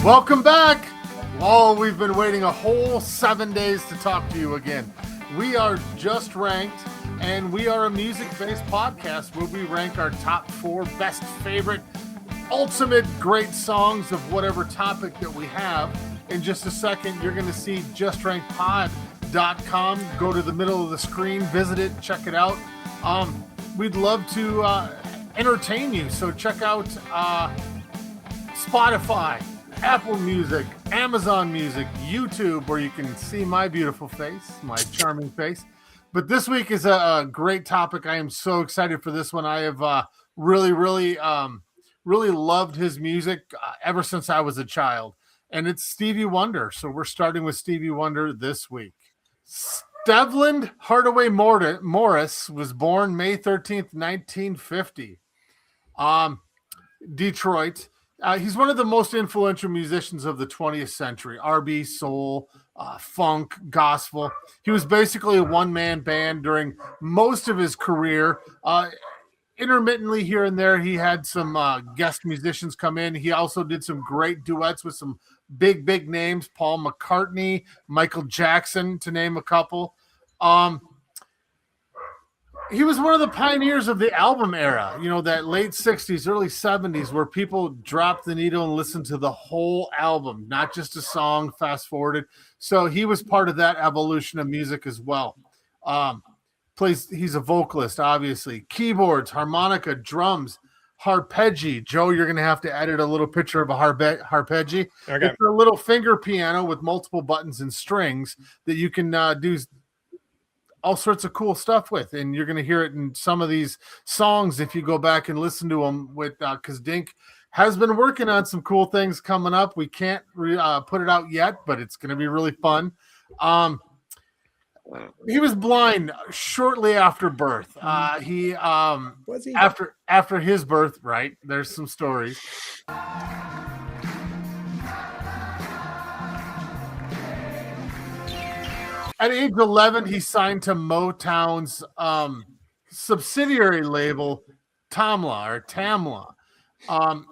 Welcome back. Oh, we've been waiting a whole 7 days to talk to you again. We are Just Ranked, and we are a music-based podcast where we rank our top 4 best favorite, ultimate great songs of whatever topic that we have. In just a second, you're going to see justrankedpod.com. Go to the middle of the screen, visit it, check it out. We'd love to entertain you, so check out Spotify, Apple Music, Amazon Music, YouTube, where you can see my beautiful face, my charming face. But this week is a great topic. I am so excited for this one. I have really loved his music ever since I was a child. And it's Stevie Wonder. So we're starting with Stevie Wonder this week. Stevland Hardaway Morris was born May 13th, 1950. Detroit. He's one of the most influential musicians of the 20th century. R&B, soul, funk, gospel. He was basically a one-man band during most of his career. Intermittently here and there, he had some guest musicians come in. He also did some great duets with some big names, Paul McCartney, Michael Jackson, to name a couple. He was one of the pioneers of the album era, that late 60s, early 70s, where people dropped the needle and listened to the whole album, not just a song fast-forwarded. So he was part of that evolution of music as well. He's a vocalist, obviously. Keyboards, harmonica, drums, harpeggi. Joe, you're going to have to edit a little picture of a harpeggi. Okay. It's a little finger piano with multiple buttons and strings that you can do all sorts of cool stuff with, and you're going to hear it in some of these songs if you go back and listen to them with because Dink has been working on some cool things coming up. We can't put it out yet, but it's going to be really fun. He was blind shortly after birth. Was he after his birth? Right, there's some stories. At age 11, he signed to Motown's subsidiary label, Tamla.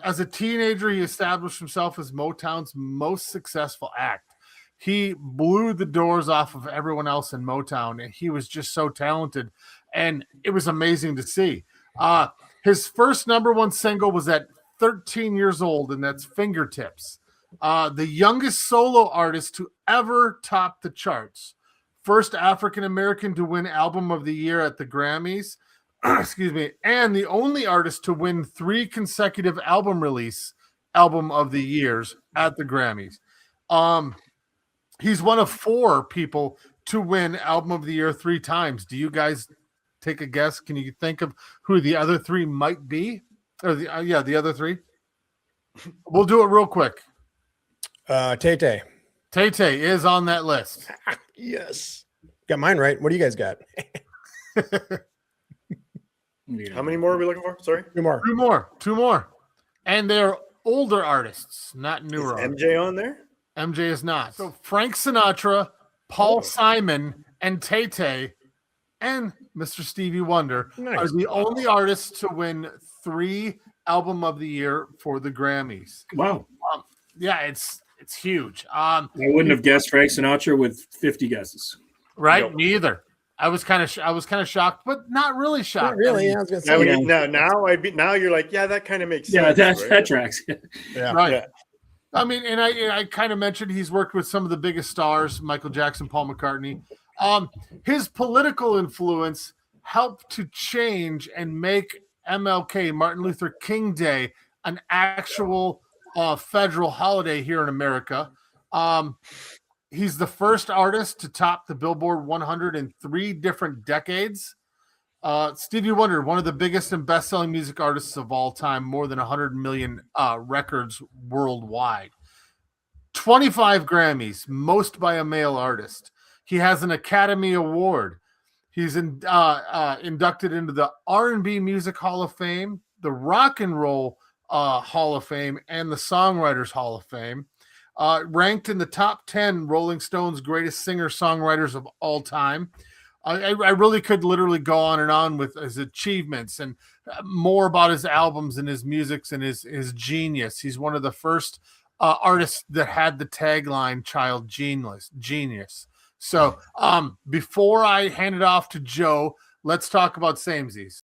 As a teenager, he established himself as Motown's most successful act. He blew the doors off of everyone else in Motown, and he was just so talented, and it was amazing to see. His first number one single was at 13 years old, and that's Fingertips. The youngest solo artist to ever top the charts. First African-American to win Album of the Year at the Grammys, and the only artist to win 3 consecutive Album of the Years at the Grammys. He's one of 4 people to win Album of the Year 3 times. Do you guys take a guess? Can you think of who the other 3 might be? Or the other 3? We'll do it real quick. Tay-Tay. Tay-Tay is on that list. Yes. Got mine right. What do you guys got? How many more are we looking for? Sorry? 2 more. And they're older artists, not newer. Is MJ on there? MJ is not. So Frank Sinatra, Paul Simon, and Tay-Tay, and Mr. Stevie Wonder are the only artists to win 3 Album of the Year for the Grammys. Wow. It's huge. I wouldn't have guessed Frank Sinatra with 50 guesses. Right? Nope. Me either. I was kind of shocked, but not really shocked. Not really. I was gonna say, now you're like, yeah, that kind of makes sense. Yeah, that tracks. Yeah. Right. Yeah. I mean, and I kind of mentioned he's worked with some of the biggest stars, Michael Jackson, Paul McCartney. His political influence helped to change and make MLK, Martin Luther King Day, an actual federal holiday here in America. He's the first artist to top the Billboard 100 in 3 different decades. Stevie Wonder, one of the biggest and best-selling music artists of all time, more than 100 million records worldwide. 25 Grammys, most by a male artist. He has an Academy Award. He's inducted into the R&B Music Hall of Fame, the Rock and Roll Hall of Fame, and the Songwriters Hall of Fame. Ranked in the top 10 Rolling Stones greatest singer-songwriters of all time. I really could literally go on and on with his achievements and more about his albums and his music and his genius. He's one of the first artist that had the tagline "Child Genius." So, before I hand it off to Joe, let's talk about samesies.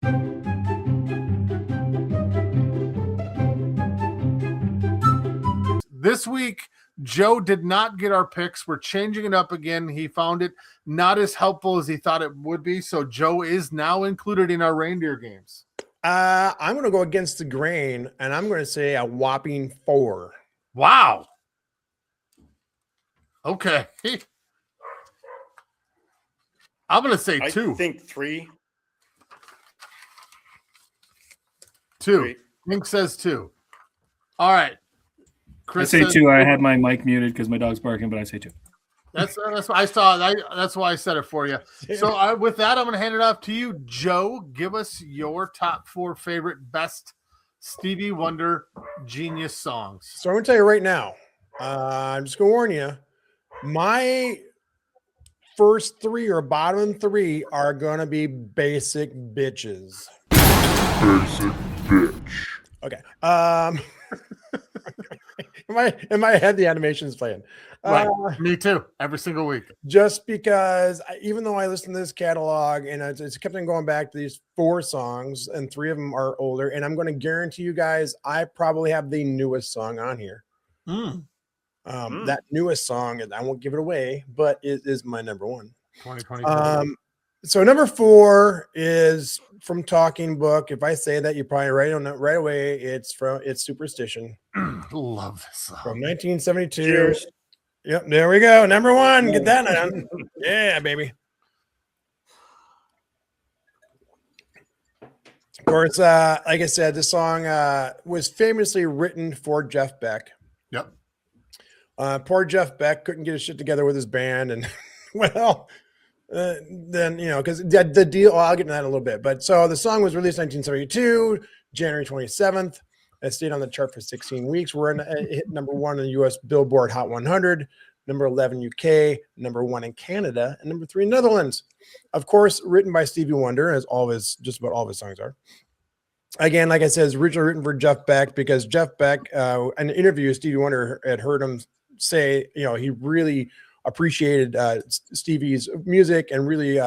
This week, Joe did not get our picks. We're changing it up again. He found it not as helpful as he thought it would be. So Joe is now included in our reindeer games. I'm going to go against the grain, and I'm going to say a whopping 4. Wow. Okay. I'm going to say 2. I think 3. 2. 3. Link says 2. All right. Chris I say says 2. I had my mic muted because my dog's barking, but I say 2. That's what I saw. That's why I said it for you. So with that, I'm going to hand it off to you, Joe. Give us your top 4 favorite best Stevie Wonder genius songs. So I'm going to tell you right now, I'm just going to warn you, my first 3 or bottom 3 are going to be basic bitches. Basic bitch. Okay. In my head, the animation's playing. Right. Me too. Every single week. Just because, even though I listen to this catalog and it's kept on going back to these 4 songs, and 3 of them are older, and I'm going to guarantee you guys, I probably have the newest song on here. That newest song, and I won't give it away, but it is my number 1. 2020. So number 4 is from Talking Book. If I say that, you probably right away. It's Superstition. Love this song. From 1972. Cheers. Yep, there we go. Number 1. Get that on. Yeah, baby. Of course, like I said, this song was famously written for Jeff Beck. Yep. Poor Jeff Beck couldn't get his shit together with his band, and well, then because the deal. I'll get into that in a little bit. But so the song was released 1972, January 27th. It stayed on the chart for 16 weeks. We're in hit number 1 in the U.S. Billboard Hot 100, number 11 UK, number 1 in Canada, and number 3 in Netherlands. Of course, written by Stevie Wonder, as just about all of his songs are. Again, like I said, it's originally written for Jeff Beck because Jeff Beck, in an interview, Stevie Wonder had heard him say, he really appreciated Stevie's music and really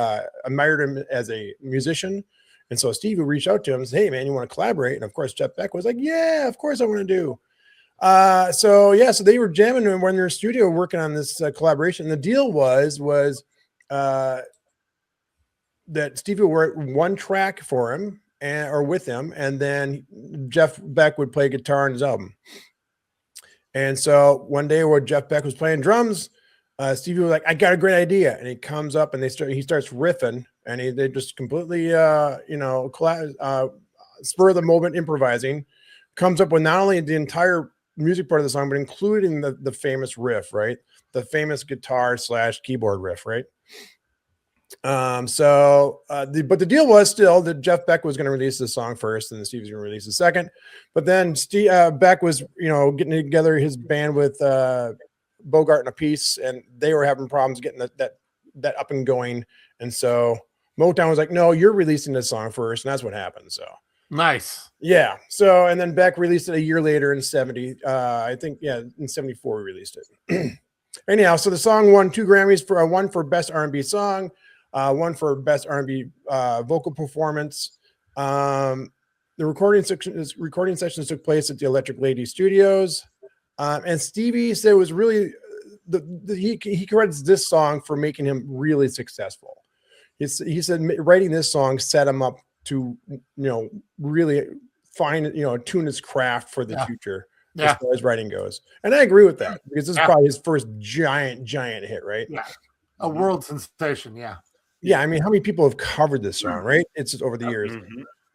admired him as a musician. And so Stevie reached out to him and said, "Hey, man, you want to collaborate?" And of course, Jeff Beck was like, "Yeah, of course I want to do." So they were jamming when they're in their studio working on this collaboration. The deal was that Stevie would write 1 track for him or with him, and then Jeff Beck would play guitar on his album. And so one day where Jeff Beck was playing drums, Stevie was like, "I got a great idea." And he comes up and he starts riffing, and they just completely, spur of the moment improvising, comes up with not only the entire music part of the song, but including the famous riff, right? The famous guitar / keyboard riff, right? But the deal was still that Jeff Beck was going to release the song first, and then Stevie's going to release the second. But then Beck was, getting together his band with Bogart and a piece, and they were having problems getting that up and going. And so Motown was like, "No, you're releasing this song first," and that's what happened. So Nice. yeah. So and then Beck released it a year later in 70. I think in 74 we released it. Anyhow, so the song won 2 Grammys for 1 for best R&B song, 1 for best R&B vocal performance. The recording sessions took place at the Electric Lady Studios, and Stevie said it was really he credits this song for making him really successful. He said writing this song set him up to really find tune his craft for the future as far as writing goes. And I agree with that because this is probably his first giant hit, right? Yeah. A world sensation. Yeah. Yeah. I mean, how many people have covered this song, right? It's just over the years.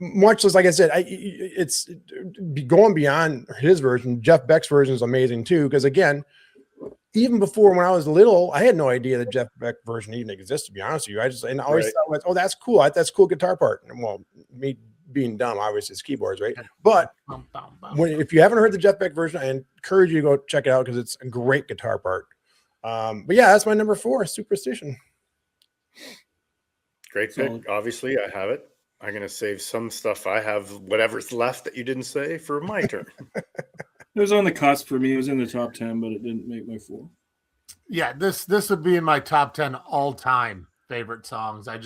Much as, like I said, it's going beyond his version. Jeff Beck's version is amazing too. Because again, even before when I was little, I had no idea that Jeff Beck version even existed, to be honest with you. I always thought, "Oh, that's cool. That's a cool guitar part." And well, me being dumb, obviously it's keyboards, right? But if you haven't heard the Jeff Beck version, I encourage you to go check it out because it's a great guitar part. But yeah, that's my number 4, Superstition. Great pick. Obviously, I have it. I'm going to save some stuff I have, whatever's left that you didn't say, for my turn. It was on the cusp for me. It was in the top 10, but it didn't make my 4. Yeah, this would be in my top 10 all-time favorite songs. I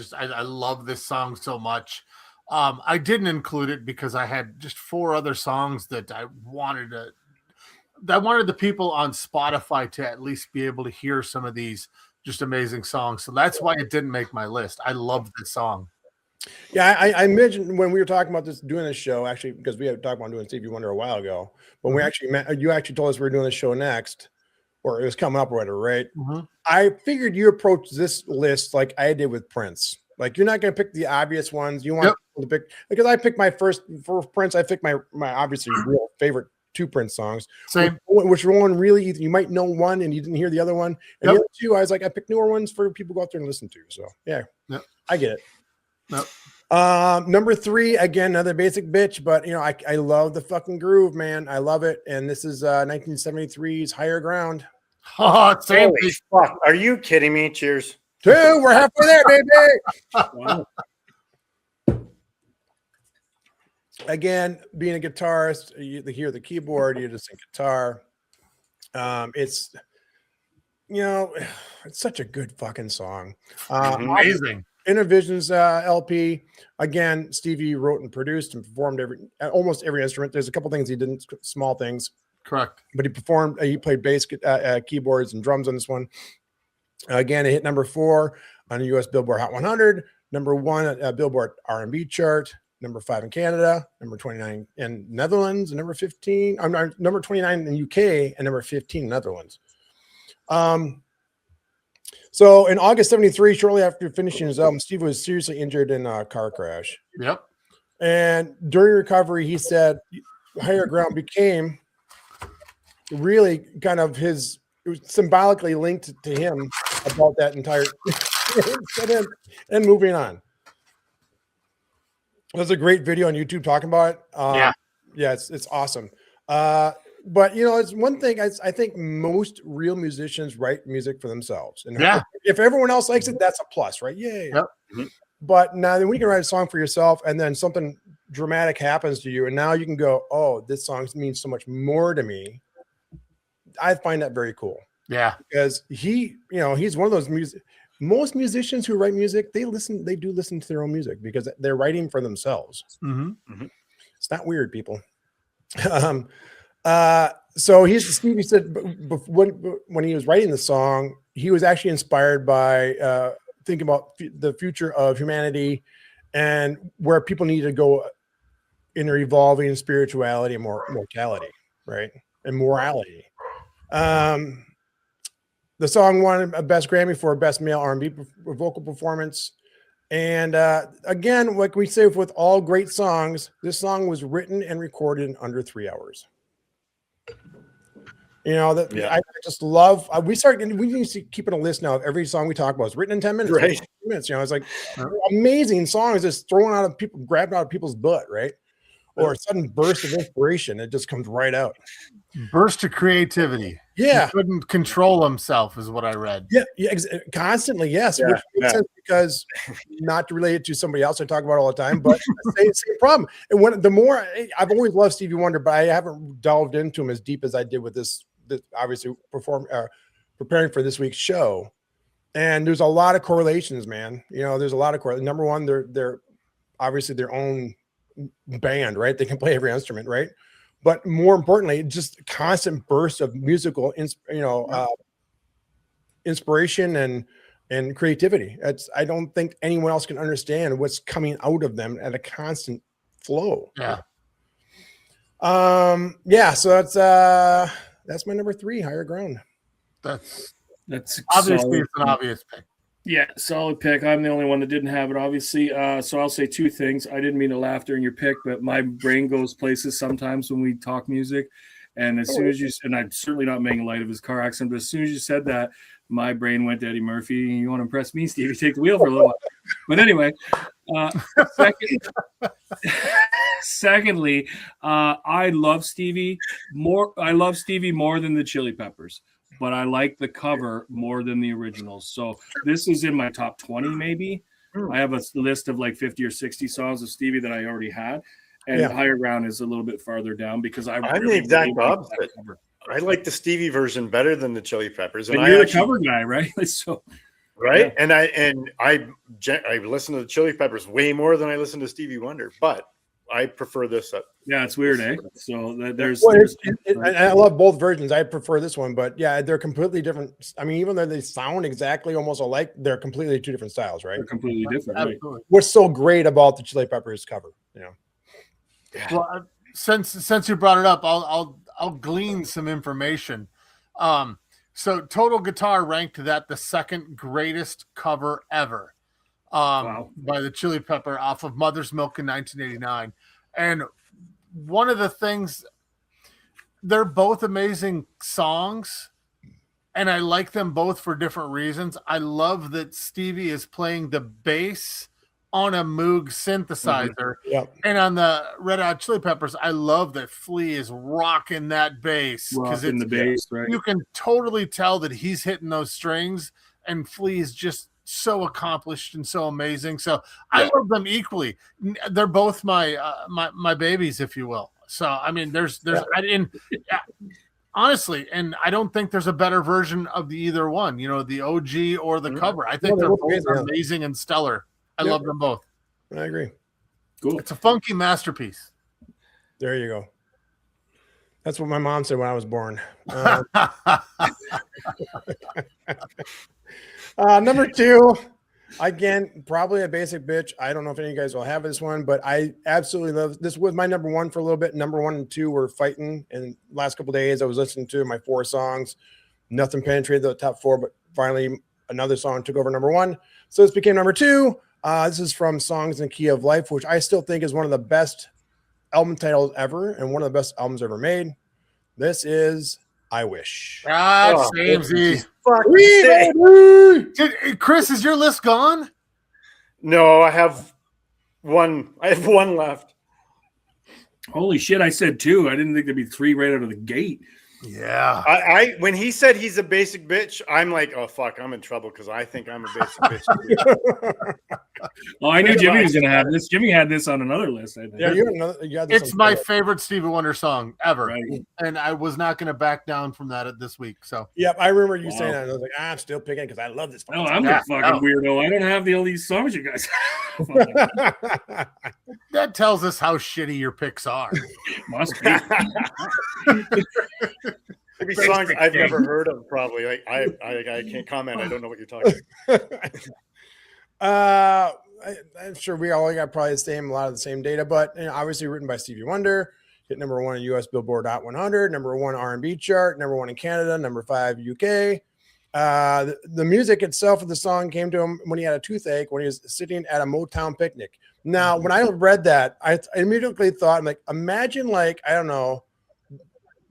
love this song so much. I didn't include it because I had just 4 other songs that I wanted the people on Spotify to at least be able to hear some of these just amazing songs. So that's why it didn't make my list. I love this song. Yeah, I mentioned when we were talking about doing this show, actually, because we had talked about doing Stevie Wonder a while ago. When we actually met, you actually told us we were doing this show next, or it was coming up or whatever, right? I figured you approached this list like I did with Prince. Like, you're not going to pick the obvious ones. You want people to pick, because I picked my first for Prince. I picked my obviously real favorite 2 Prince songs. Same. Which were one really, you might know one and you didn't hear the other one. And the other 2, I was like, I picked newer ones for people to go out there and listen to. So yeah, I get it. Number 3, again, another basic bitch, but I love the fucking groove, man. I love it. And this is 1973's Higher Ground. Oh, same. Holy fuck. Are you kidding me? Cheers. 2, we're halfway there, baby. Wow. Again, being a guitarist, you hear the keyboard, you just think guitar. It's it's such a good fucking song. Amazing. Intervision's LP. Again, Stevie wrote and produced and performed almost every instrument. There's a couple things he didn't, small things. Correct. But he played bass, keyboards, and drums on this one. Again, it hit number 4 on the U.S. Billboard Hot 100, number 1 at Billboard R&B chart, number 5 in Canada, number 29 in Netherlands, and number 15. Number 29 in UK, and number 15 in Netherlands. So in August 73, shortly after finishing his album, Steve was seriously injured in a car crash. Yep. And during recovery, he said Higher Ground became really kind of it was symbolically linked to him about that entire incident and moving on. There's a great video on YouTube talking about it. Yeah, it's awesome. But it's one thing I think most real musicians write music for themselves. And if everyone else likes it, that's a plus, right? Yay. Yep. But now then we can write a song for yourself, and then something dramatic happens to you, and now you can go, oh, this song means so much more to me. I find that very cool. Yeah. Because he's one of those most musicians who write music, they do listen to their own music because they're writing for themselves. It's not weird, people. So Stevie said when he was writing the song, he was actually inspired by thinking about the future of humanity and where people need to go in their evolving spirituality and mortality, right? And morality. The song won a Best Grammy for Best Male R&B Vocal Performance. And again, like we say with all great songs, this song was written and recorded in under 3 hours. I just love. We need to keep a list now of every song we talk about. It's written in 10 minutes. Right. 10 minutes. It's like amazing songs just thrown out of people, grabbed out of people's butt, right? Or a sudden burst of inspiration. It just comes right out. Burst of creativity. Yeah. He couldn't control himself, is what I read. Yeah, constantly, yes. Yeah, which makes sense because not to relate it to somebody else I talk about all the time, but same problem. And the more I've always loved Stevie Wonder, but I haven't delved into him as deep as I did with this obviously preparing for this week's show. And there's a lot of correlations, man. There's a lot of correlations. Number one, they're obviously their own band, right? They can play every instrument, right? But more importantly, just constant bursts of musical, inspiration and creativity. I don't think anyone else can understand what's coming out of them at a constant flow. Yeah. So that's my number 3, Higher Ground. That's obviously solid. It's an obvious pick. Yeah, solid pick. I'm the only one that didn't have it, obviously. So I'll say 2 things. I didn't mean to laugh during your pick, but my brain goes places sometimes when we talk music. And as soon as and I'm certainly not making light of his car accident, but as soon as you said that, my brain went to Eddie Murphy. You want to impress me, Stevie? Take the wheel for a little while. But anyway, secondly, I love Stevie more. I love Stevie more than the Chili Peppers. But I like the cover more than the originals. So this is in my top 20, maybe. I have a list of like 50 or 60 songs of Stevie that I already had. and Yeah. Higher Ground is a little bit farther down because I'm really, the exact really like opposite. that cover. I like the Stevie version better than the Chili Peppers, And and you're I the actually, cover guy, right? So right, and I listen to the Chili Peppers way more than I listen to Stevie Wonder, but I prefer this. yeah, it's weird, eh? So there's, Well, there's I love both versions. I prefer this one, but yeah, they're completely different. I mean, even though they sound exactly almost alike, they're completely two different styles, right? they're completely different, right? Absolutely. What's so great about the Chili Peppers cover, you know? Well, since you brought it up, I'll glean some information. So Total Guitar ranked that the second greatest cover ever, Wow. by the Chili Pepper off of Mother's Milk in 1989. And one of the things, they're both amazing songs, and I like them both for different reasons. I love that Stevie is playing the bass on a Moog synthesizer. Yeah. And on the Red Hot Chili Peppers, I love that Flea is rocking that bass because In the bass, right? you can totally tell that he's hitting those strings, and Flea is just so accomplished and so amazing. So I love them equally. They're both my my babies, if you will. So I mean, honestly, and I don't think there's a better version of the either one. You know, the OG or the cover. I think No, they're they're both both amazing and stellar. I Yep. love them both. I agree. Cool. It's a funky masterpiece. There you go. That's what my mom said when I was born. Number 2, again, probably a basic bitch. I don't know if any of you guys will have this one, but I absolutely love this. Was my number 1 for a little bit. Number 1 and 2 were fighting. And last couple of days, I was listening to my 4 songs. Nothing penetrated the top 4, but finally another song took over number 1. So this became number 2. This is from Songs in the Key of Life, which I still think is one of the best album titles ever and one of the best albums ever made. This is I Wish. Samesy. Chris, is your list gone? No, I have one. I have one left. Holy shit! I said 2. I didn't think there'd be 3 right out of the gate. Yeah. I when he said he's a basic bitch, I'm like, oh fuck, I'm in trouble because I think I'm a basic bitch. Oh, I knew Jimmy was going to have this. Jimmy had this on another list, I think. Yeah, you had this It's on my Twitter. favorite Stevie Wonder song ever. Right. And I was not going to back down from that this week. So Yep, I remember you saying Wow. that. And I was like, I'm still picking because I love this. Oh, I'm Yeah, a fucking weirdo. I don't have all these songs you guys have. that tells us how shitty your picks are. Must be. Maybe songs I've never heard of. Probably like I can't comment. I don't know what you're talking about. I'm sure we all got probably a lot of the same data, but obviously written by Stevie Wonder, hit number 1 in US Billboard Hot 100, number 1 R&B chart, number 1 in Canada, number 5 UK. The music itself of the song came to him when he had a toothache when he was sitting at a Motown picnic. Now, when I read that, I immediately thought, I'm like, imagine like, I don't know,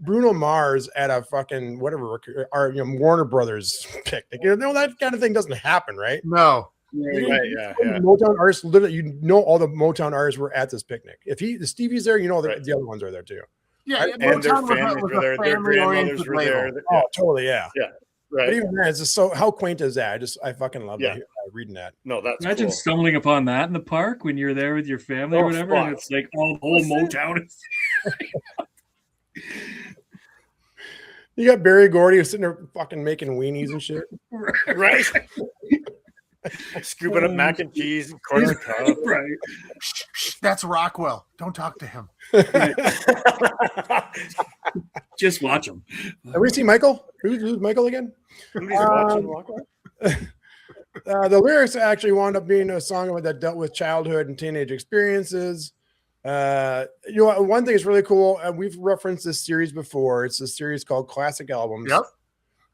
Bruno Mars at a fucking whatever, or Warner Brothers picnic. That kind of thing doesn't happen, right? No. Right, yeah. Motown artists, literally, all the Motown artists were at this picnic. If Stevie's there, Right. the other ones are there too. Yeah, And their Motown was families was were a there. Their grandmothers family-oriented were label. there. Oh, totally, yeah. But Right. even then, it's just so how quaint is that? I fucking love Yeah. that, reading that. No, that's Imagine cool. stumbling upon that in the park when you're there with your family or Oh, whatever, fuck. and it's like all whole Motown. You got Barry Gordy who's sitting there fucking making weenies and shit. Right. Scooping up mac and cheese and corn on the cob. Right. Shh, that's Rockwell. Don't talk to him. Just watch them. Have we seen Michael? Who's Michael again? Somebody's watching Walker. The lyrics actually wound up being a song that dealt with childhood and teenage experiences. One thing is really cool, and we've referenced this series before. It's a series called Classic Albums. Yep.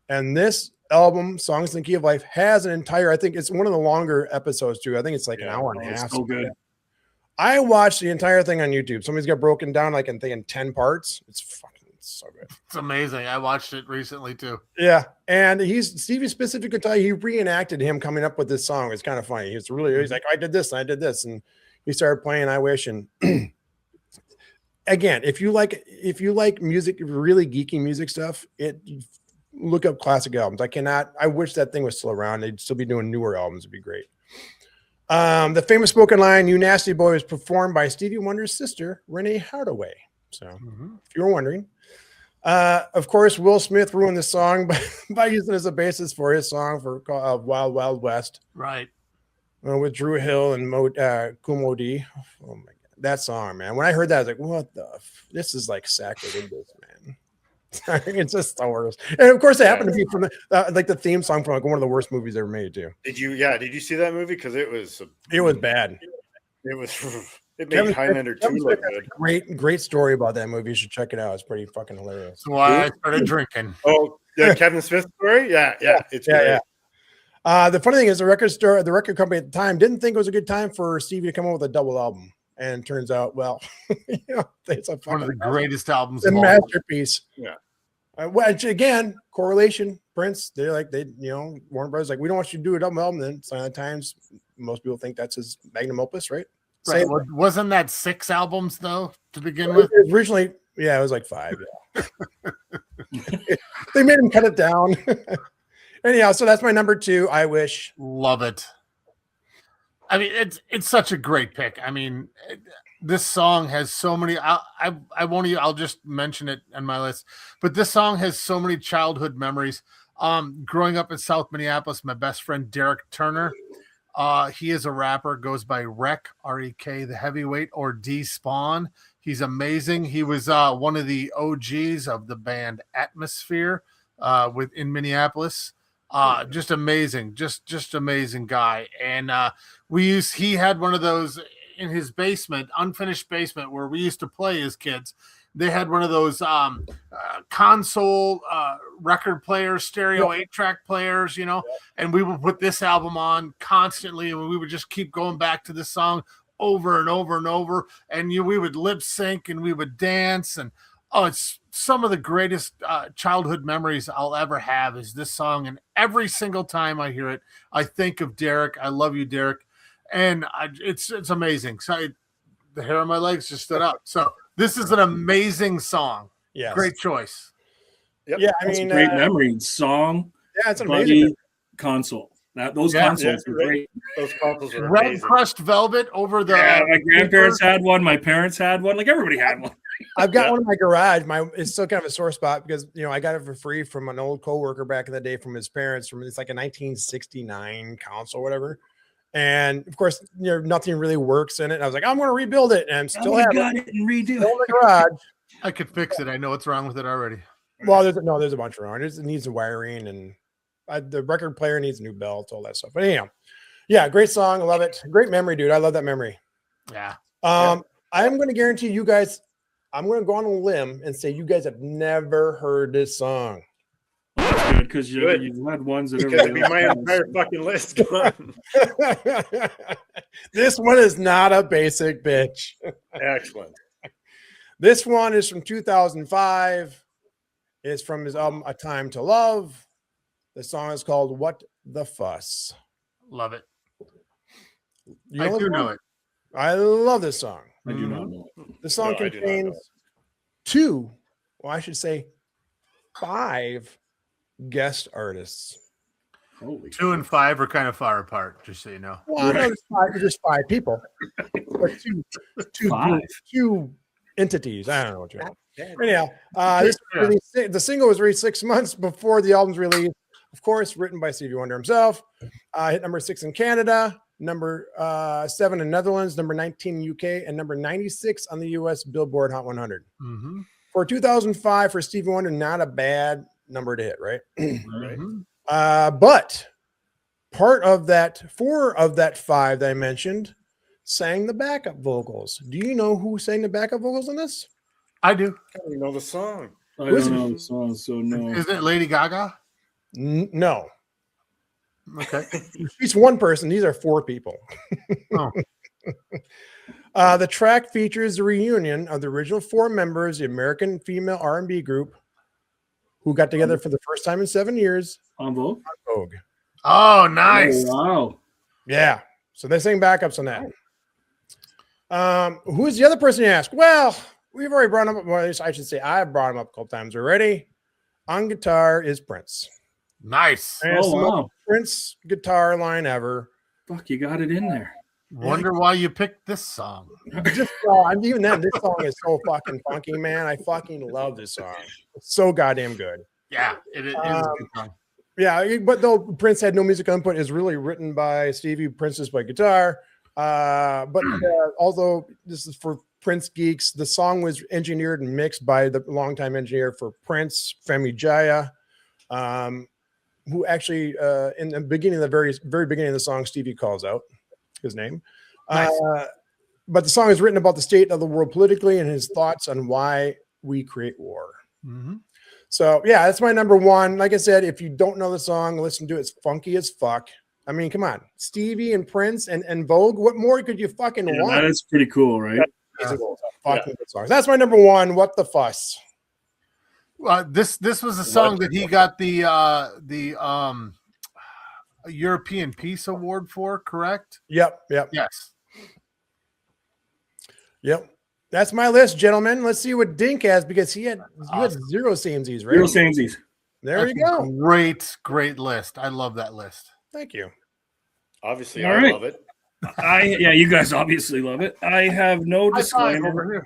And this album, Songs in the Key of Life, has an entire, I think it's one of the longer episodes too. I think it's like an hour and a It's half. so good. I watched the entire thing on YouTube. Somebody's got broken down like in 10 parts. It's so good. It's amazing. I watched it recently too. Yeah. And Stevie specifically could tell you, he reenacted him coming up with this song. It's kind of funny. He's like, I did this and I did this. And he started playing I Wish. And again, if you like music, really geeky music stuff, look up classic albums. I wish that thing was still around. They'd still be doing newer albums. It'd be great. The famous spoken line, "You Nasty Boy," was performed by Stevie Wonder's sister, Renee Hardaway. So, if you were wondering. Of course, Will Smith ruined the song by using it as a basis for his song for Wild Wild West. Right. With Drew Hill and Kumo D. Oh my God. That song, man. When I heard that, I was like, what the? This is like sacrilegious, man. It's just the worst. And of course, it happened to be from like the theme song from like one of the worst movies ever made, too. Did you see that movie? Because it was bad. It made Highlander 2 look good. Great story about that movie. You should check it out. It's pretty fucking hilarious. That's why I started drinking. Oh, yeah, Kevin Smith story? Yeah. It's great. Yeah. The funny thing is the record company at the time didn't think it was a good time for Stevie to come up with a double album. And it turns out, well, it's one of the greatest albums. A masterpiece. Yeah. Which again, correlation, Prince, Warner Brothers, like, we don't want you to do a double album. Then Sign of the Times, most people think that's his magnum opus, right? Right. Wasn't that 6 albums though to begin with? Originally, it was like 5. Yeah. They made him cut it down. Anyhow, so that's my number 2. I Wish. Love it. I mean, it's such a great pick. I mean, this song has so many. I won't even. I'll just mention it on my list. But this song has so many childhood memories. Growing up in South Minneapolis, my best friend Derek Turner. He is a rapper, goes by Rek, R-E-K, the heavyweight, or D Spawn. He's amazing. He was one of the OGs of the band Atmosphere in Minneapolis. Just amazing, just amazing guy. And he had one of those in his basement, unfinished basement, where we used to play as kids. They had one of those console record players, stereo 8-track players, and we would put this album on constantly, and we would just keep going back to this song over and over and over, and we would lip sync and we would dance, and it's some of the greatest childhood memories I'll ever have is this song, and every single time I hear it, I think of Derek. I love you, Derek, and it's amazing. So the hair on my legs just stood up. So this is an amazing song. Yeah, great choice. Yep. Yeah, That's a great memory. Song. Yeah, it's amazing. Console. Those consoles were great. Those consoles were Red amazing. crushed velvet over the. Yeah, my grandparents had one. My parents had one. Like everybody had one. I've got one in my garage. It's still kind of a sore spot because I got it for free from an old coworker back in the day from his parents. It's like a 1969 console, or whatever. And of course, nothing really works in it. And I was like, I'm going to rebuild it, and I'm still got it and redo it in the garage. I could fix it. I know what's wrong with it already. Well, there's a bunch wrong. It needs wiring, and the record player needs a new belt, all that stuff. But anyhow, yeah, great song. I love it. Great memory, dude. I love that memory. Yeah. I'm going to guarantee you guys. I'm going to go on a limb and say you guys have never heard this song. That's good because you've had ones that Could be my entire fucking list. This one is not a basic bitch. Excellent. This one is from 2005. It's from his album A Time to Love. The song is called What the Fuss. Love it. I do know it. I love this song. I do not know. The song contains 5 guest artists. Holy 2 and 5 are kind of far apart, just so you know. Well, no, there's just 5 people. Or two entities. I don't know what you want. Anyhow, the single was released 6 months before the album's release. Of course, written by Stevie Wonder himself. Hit number 6 in Canada, number 7 in Netherlands, number 19 in UK, and number 96 on the US Billboard Hot 100. Mm-hmm. For 2005, for Stevie Wonder, not a bad number to hit, right? Mm-hmm. But part of that, 4 of that 5 that I mentioned sang the backup vocals. Do you know who sang the backup vocals on this? I do. I don't even know the song. I don't know the song, so no. Isn't it Lady Gaga? No. Okay. She's one person. These are 4 people. Oh. The track features the reunion of the original 4 members, the American female R&B group, who got together for the first time in 7 years. On Vogue? On Vogue. Oh, nice. Oh, wow. Yeah. So they sang backups on that. Who's the other person you ask? Well, we've already brought him up. Well, I should say I brought him up a couple times already. On guitar is Prince. Nice. And it's the wow. most Prince guitar line ever. Fuck, you got it in there. Wonder why you picked this song. Just even then, this song is so fucking funky, man. I fucking love this song. It's so goddamn good. Yeah, it is a good song. Yeah, but though Prince had no music input, is really written by Stevie. Prince is by guitar. Although this is for Prince geeks, the song was engineered and mixed by the longtime engineer for Prince, Femi Jaya, who actually in the beginning, the very beginning of the song, Stevie calls out his name. Nice. But the song is written about the state of the world politically and his thoughts on why we create war. Mm-hmm. So yeah, that's my number one. Like I said, if you don't know the song, listen to it. It's funky as fuck. I mean, come on, Stevie and Prince and Vogue. What more could you fucking want? That is pretty cool, right? Fucking good songs. That's my number one. What the fuss? This was a song that he got the European Peace Award for, correct? Yep. Yes. Yep. That's my list, gentlemen. Let's see what Dink has because you had zero CMZs, right? Real samesies. There you go. Great list. I love that list. Thank you. Obviously, All I right. love it. Yeah, you guys obviously love it. I have no disclaimer.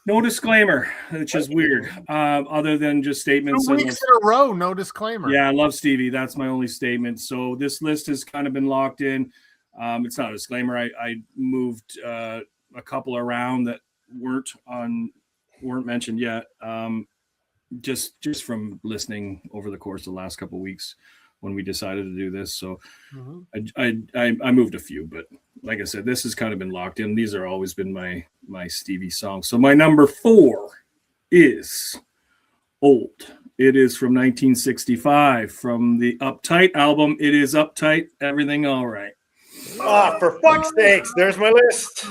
No disclaimer, which is weird. Other than just statements. 2 weeks in a row, no disclaimer. Yeah, I love Stevie. That's my only statement. So this list has kind of been locked in. It's not a disclaimer. I moved a couple around that weren't mentioned yet. Just from listening over the course of the last couple of weeks when we decided to do this. So I moved a few, but like I said, this has kind of been locked in. These are always been my Stevie songs. So my number 4 is Old. It is from 1965 from the Uptight album. It is Uptight, Everything All Right. Ah, for fuck's sakes, there's my list.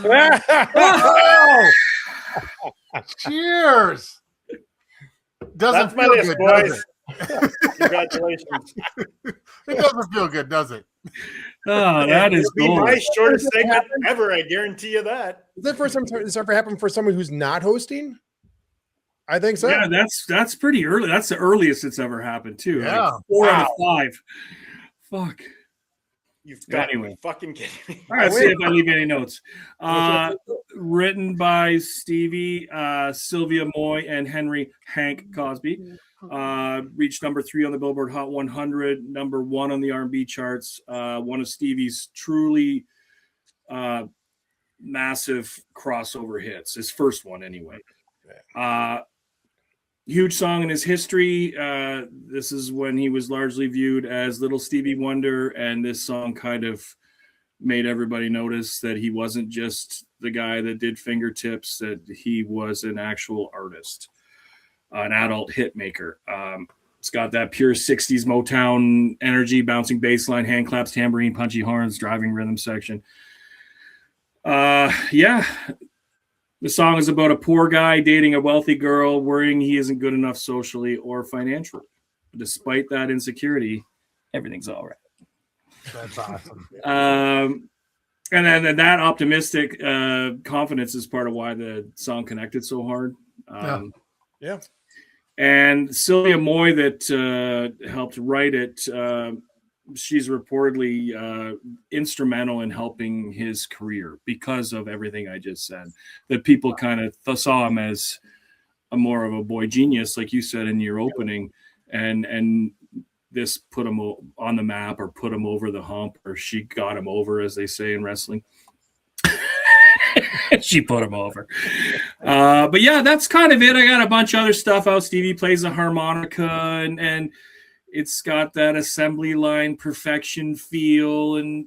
Cheers. That's my list, boys. Congratulations. It doesn't feel good, does it? Oh, that is It'll be gold. my shortest segment ever. I guarantee you that. Is that the first time this ever happened for someone who's not hosting? I think so. Yeah, that's pretty early. That's the earliest it's ever happened too. Yeah. Like 4 out of 5. Fuck. You've got Anyway. me fucking kidding me. All right, let's see if I leave any notes. Written by Stevie, Sylvia Moy, and Henry Hank Cosby. Reached number 3 on the Billboard Hot 100, number 1 on the R&B charts. One of Stevie's truly massive crossover hits. His first one, anyway. Huge song in his history. This is when he was largely viewed as Little Stevie Wonder, and this song kind of made everybody notice that he wasn't just the guy that did fingertips, that he was an actual artist, an adult hit maker. It's got that pure 60s Motown energy, bouncing bass line, hand claps, tambourine, punchy horns, driving rhythm section. The song is about a poor guy dating a wealthy girl, worrying he isn't good enough socially or financially. Despite that insecurity, everything's all right. That's awesome. And then that optimistic confidence is part of why the song connected so hard. Yeah. And Sylvia Moy that helped write it, she's reportedly instrumental in helping his career because of everything I just said. That people kind of saw him as a more of a boy genius, like you said in your opening, and this put him on the map or put him over the hump, or she got him over, as they say in wrestling. She put him over. But yeah, that's kind of it. I got a bunch of other stuff out. Stevie plays a harmonica, and it's got that assembly line perfection feel. And,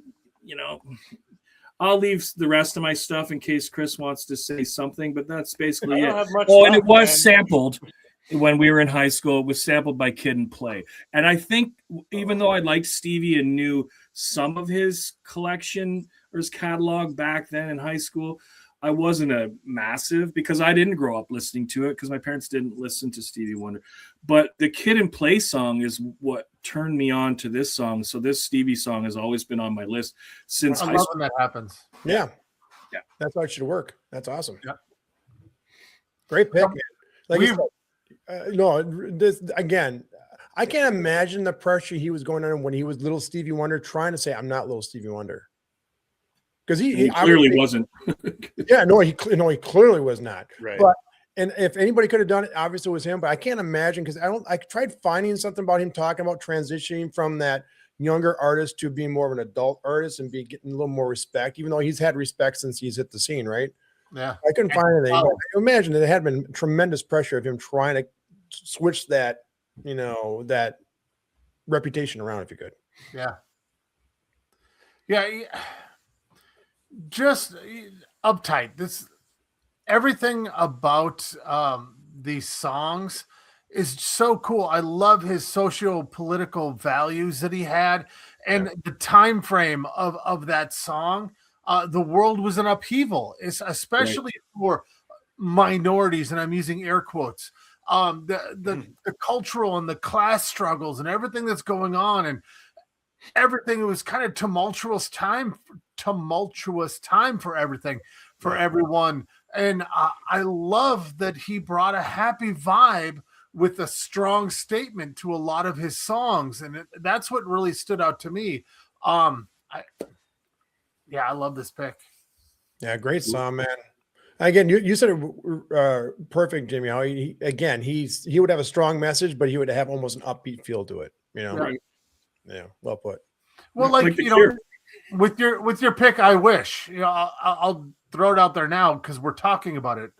I'll leave the rest of my stuff in case Chris wants to say something, but that's basically it. And it was sampled when we were in high school. It was sampled by Kid and Play. And I think even though I liked Stevie and knew some of his collection or his catalog back then in high school, I wasn't a massive, because I didn't grow up listening to it because my parents didn't listen to Stevie Wonder. But the Kid and Play song is what turned me on to this song. So this Stevie song has always been on my list since I high love school. when that happens. Yeah. Yeah. That's how it should work. That's awesome. Yeah. Great pick, man. Like We've- this again, I can't imagine the pressure he was going under when he was little Stevie Wonder, trying to say, "I'm not little Stevie Wonder," because he clearly wasn't. Yeah, no, he clearly was not. Right. But and if anybody could have done it, obviously it was him. But I can't imagine because I tried finding something about him talking about transitioning from that younger artist to being more of an adult artist and getting a little more respect, even though he's had respect since he's hit the scene, right? Yeah. I couldn't find anything. But I imagine that it had been tremendous pressure of him trying to switch that, that reputation around if you could. Yeah. Yeah. Just uptight. Everything about these songs is so cool. I love his socio-political values that he had, and the time frame of that song. The world was in upheaval, especially for minorities, and I'm using air quotes. The cultural and the class struggles and everything that's going on, and everything. It was kind of tumultuous time for everything, for everyone. And I love that he brought a happy vibe with a strong statement to a lot of his songs. And that's what really stood out to me. I love this pick. Yeah, great song, man. Again, you said it perfect, Jimmy. How he would have a strong message, but he would have almost an upbeat feel to it. Right. Yeah, well put. Well, with your pick, I wish. I'll throw it out there now because we're talking about it.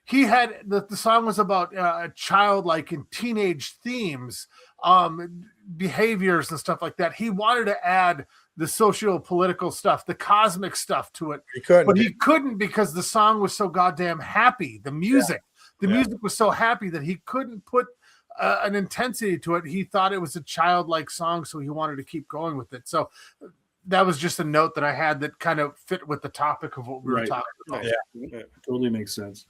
He had the song was about childlike and teenage themes, behaviors and stuff like that. He wanted to add the socio-political stuff, the cosmic stuff to it, but he couldn't because the song was so goddamn happy. The music was so happy that he couldn't put an intensity to it. He thought it was a childlike song, so he wanted to keep going with it. So that was just a note that I had that kind of fit with the topic of what we were talking about. Yeah, totally makes sense.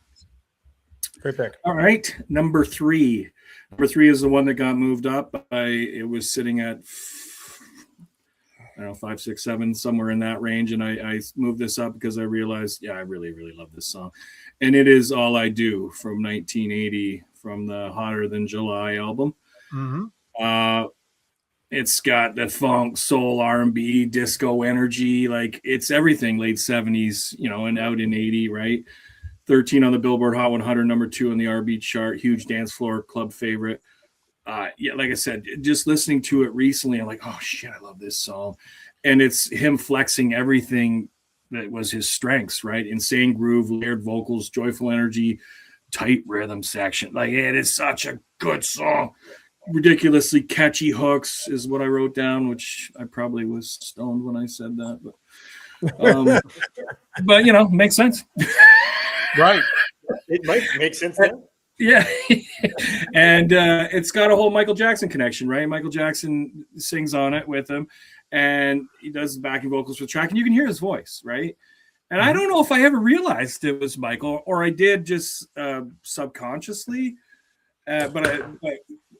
Great pick. All right, number 3. Number 3 is the one that got moved up. It was sitting at 5, 6, 7, somewhere in that range, and I moved this up because I realized, I really, really love this song, and it is "All I Do" from 1980, from the Hotter Than July album. Mm-hmm. It's got the funk, soul, R&B, disco energy, like it's everything late 70s, and out in 80, right? 13 on the Billboard Hot 100, number 2 on the R&B chart, huge dance floor club favorite. Like I said, just listening to it recently, I'm like, oh shit, I love this song. And it's him flexing everything that was his strengths, right? Insane groove, layered vocals, joyful energy, tight rhythm section. Like, it is such a good song. Ridiculously catchy hooks is what I wrote down, which I probably was stoned when I said that, but makes sense. Right. It might make sense now. Yeah. And it's got a whole Michael Jackson connection, right? Michael Jackson sings on it with him, and he does the backing vocals for the track, and you can hear his voice, right? And I don't know if I ever realized it was Michael, or I did just subconsciously. But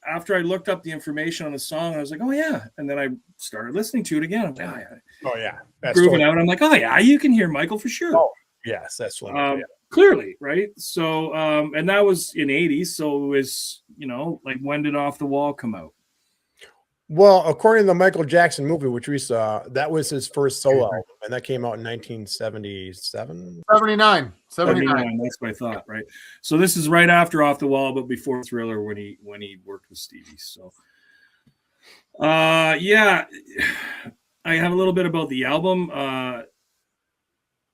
after I looked up the information on the song, I was like, oh yeah. And then I started listening to it again. That's grooving out. I'm like, oh yeah, you can hear Michael for sure. Oh yes, that's what. Clearly, right? So, and that was in 80s. So it was, like, when did Off the Wall come out? Well, according to the Michael Jackson movie, which we saw, that was his first solo album, and that came out in 1977. 79. That's what I thought, right? So this is right after Off the Wall, but before Thriller, when he worked with Stevie. So, I have a little bit about the album.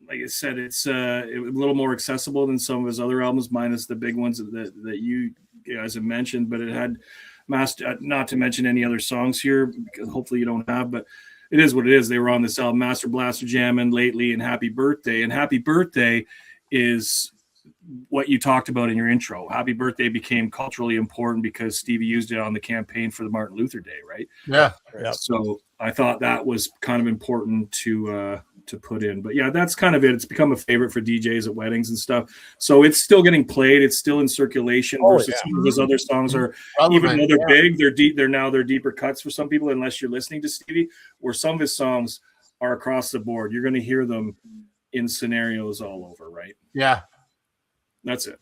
Like I said, it's a little more accessible than some of his other albums, minus the big ones that you guys have mentioned. But it had not to mention any other songs here, because hopefully you don't have, but it is what it is. They were on this album, Master Blaster Jammin', Lately, and Happy Birthday. And Happy Birthday is what you talked about in your intro. Happy Birthday became culturally important because Stevie used it on the campaign for the Martin Luther Day, right? Yeah. So I thought that was kind of important to put in. But yeah, that's kind of it. It's become a favorite for DJs at weddings and stuff. So it's still getting played. It's still in circulation versus some of his other songs are, even though they're big, they're deep. They're deeper cuts for some people, unless you're listening to Stevie, where some of his songs are across the board. You're going to hear them in scenarios all over, right? Yeah. That's it.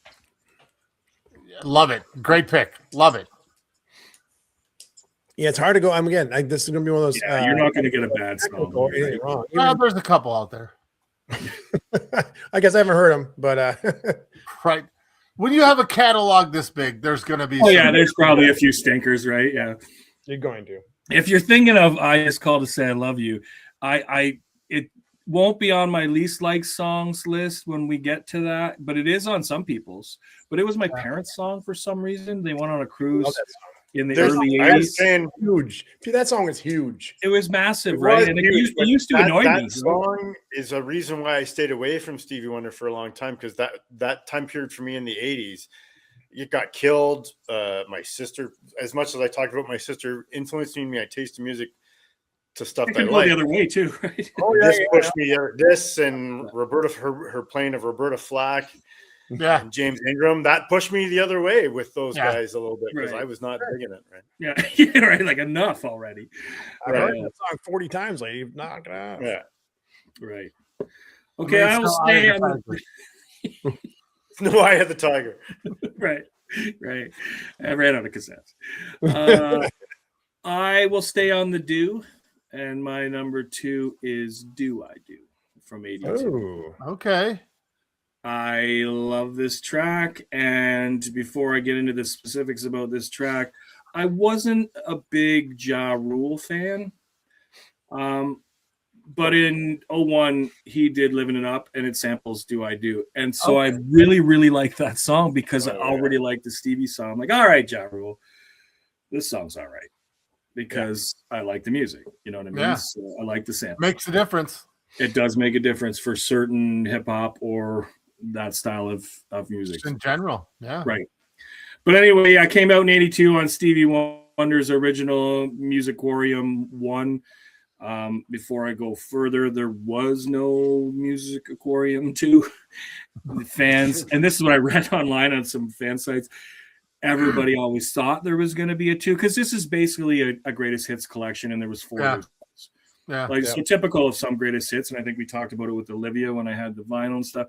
Love it. Great pick. Love it. Yeah, it's hard to go. This is gonna be one of those. Yeah, you're not going to get a bad song. technical, anything wrong. There's a couple out there. I guess I haven't heard them, but Right. When you have a catalog this big, there's going to be. Oh yeah, there's probably a few stinkers, right? Yeah. you're going to. If you're thinking of "I Just Called to Say I Love You," it won't be on my least liked songs list when we get to that, but it is on some people's. But it was my parents' song for some reason. They went on a cruise Love that song. in the There's- early I was 80s. saying Huge. Dude, that song is huge. It was massive, It right? was And it huge, it used to annoy me. That song is a reason why I stayed away from Stevie Wonder for a long time, because that time period for me in the 80s, it got killed. My sister, as much as I talked about my sister influencing me, I tasted music to stuff It that I can go like. the other way too, right? Oh This pushed me. This and Roberta, her playing of Roberta Flack Yeah. and James Ingram, that pushed me the other way with those Yeah. guys a little bit, because Right. I was not digging it. Right. Yeah, yeah, right. Like enough already. I've Right. heard that song 40 times, lady. Knock it out. Yeah. Right. Okay, I will stay on. No, I had the tiger. Right, right. I ran out of cassettes. I will stay on the Do, and my number 2 is "Do I Do" from '82. Ooh. Okay. I love this track, and before I get into the specifics about this track, I wasn't a big Ja Rule fan. But in 01, he did Living It Up, and it samples Do I Do. And so I really, really like that song because I already like the Stevie song. I'm like, all right, Ja Rule, this song's all right because I like the music. You know what I mean? Yeah. So I like the sample. Makes a difference. It does make a difference for certain hip hop or that style of music. Just in general. Yeah. Right. But anyway, I came out in '82 on Stevie Wonder's original Musicorium 1. Before I go further, there was no Musicorium 2. The fans, and this is what I read online on some fan sites, everybody always thought there was going to be a 2 because this is basically a greatest hits collection, and there was 4 Yeah. songs. Yeah. Like so typical of some greatest hits, and I think we talked about it with Olivia when I had the vinyl and stuff.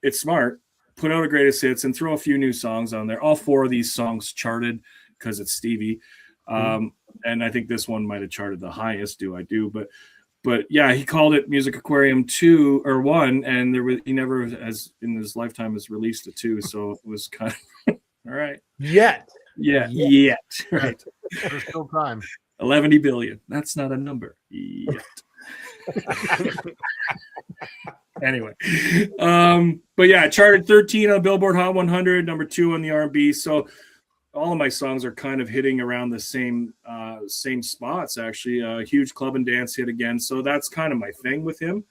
It's smart. Put out a greatest hits and throw a few new songs on there. All 4 of these songs charted because it's Stevie. And I think this one might have charted the highest, Do I Do, but yeah, he called it Music Aquarium 2 or 1, and he never has in his lifetime has released a 2, so it was kind of all right. Yet. Yet. Right. There's still time. 11 billion. That's not a number yet. Anyway, but yeah, it charted 13 on Billboard Hot 100, number 2 on the R&B. So all of my songs are kind of hitting around the same spots. Actually, a huge club and dance hit again. So that's kind of my thing with him.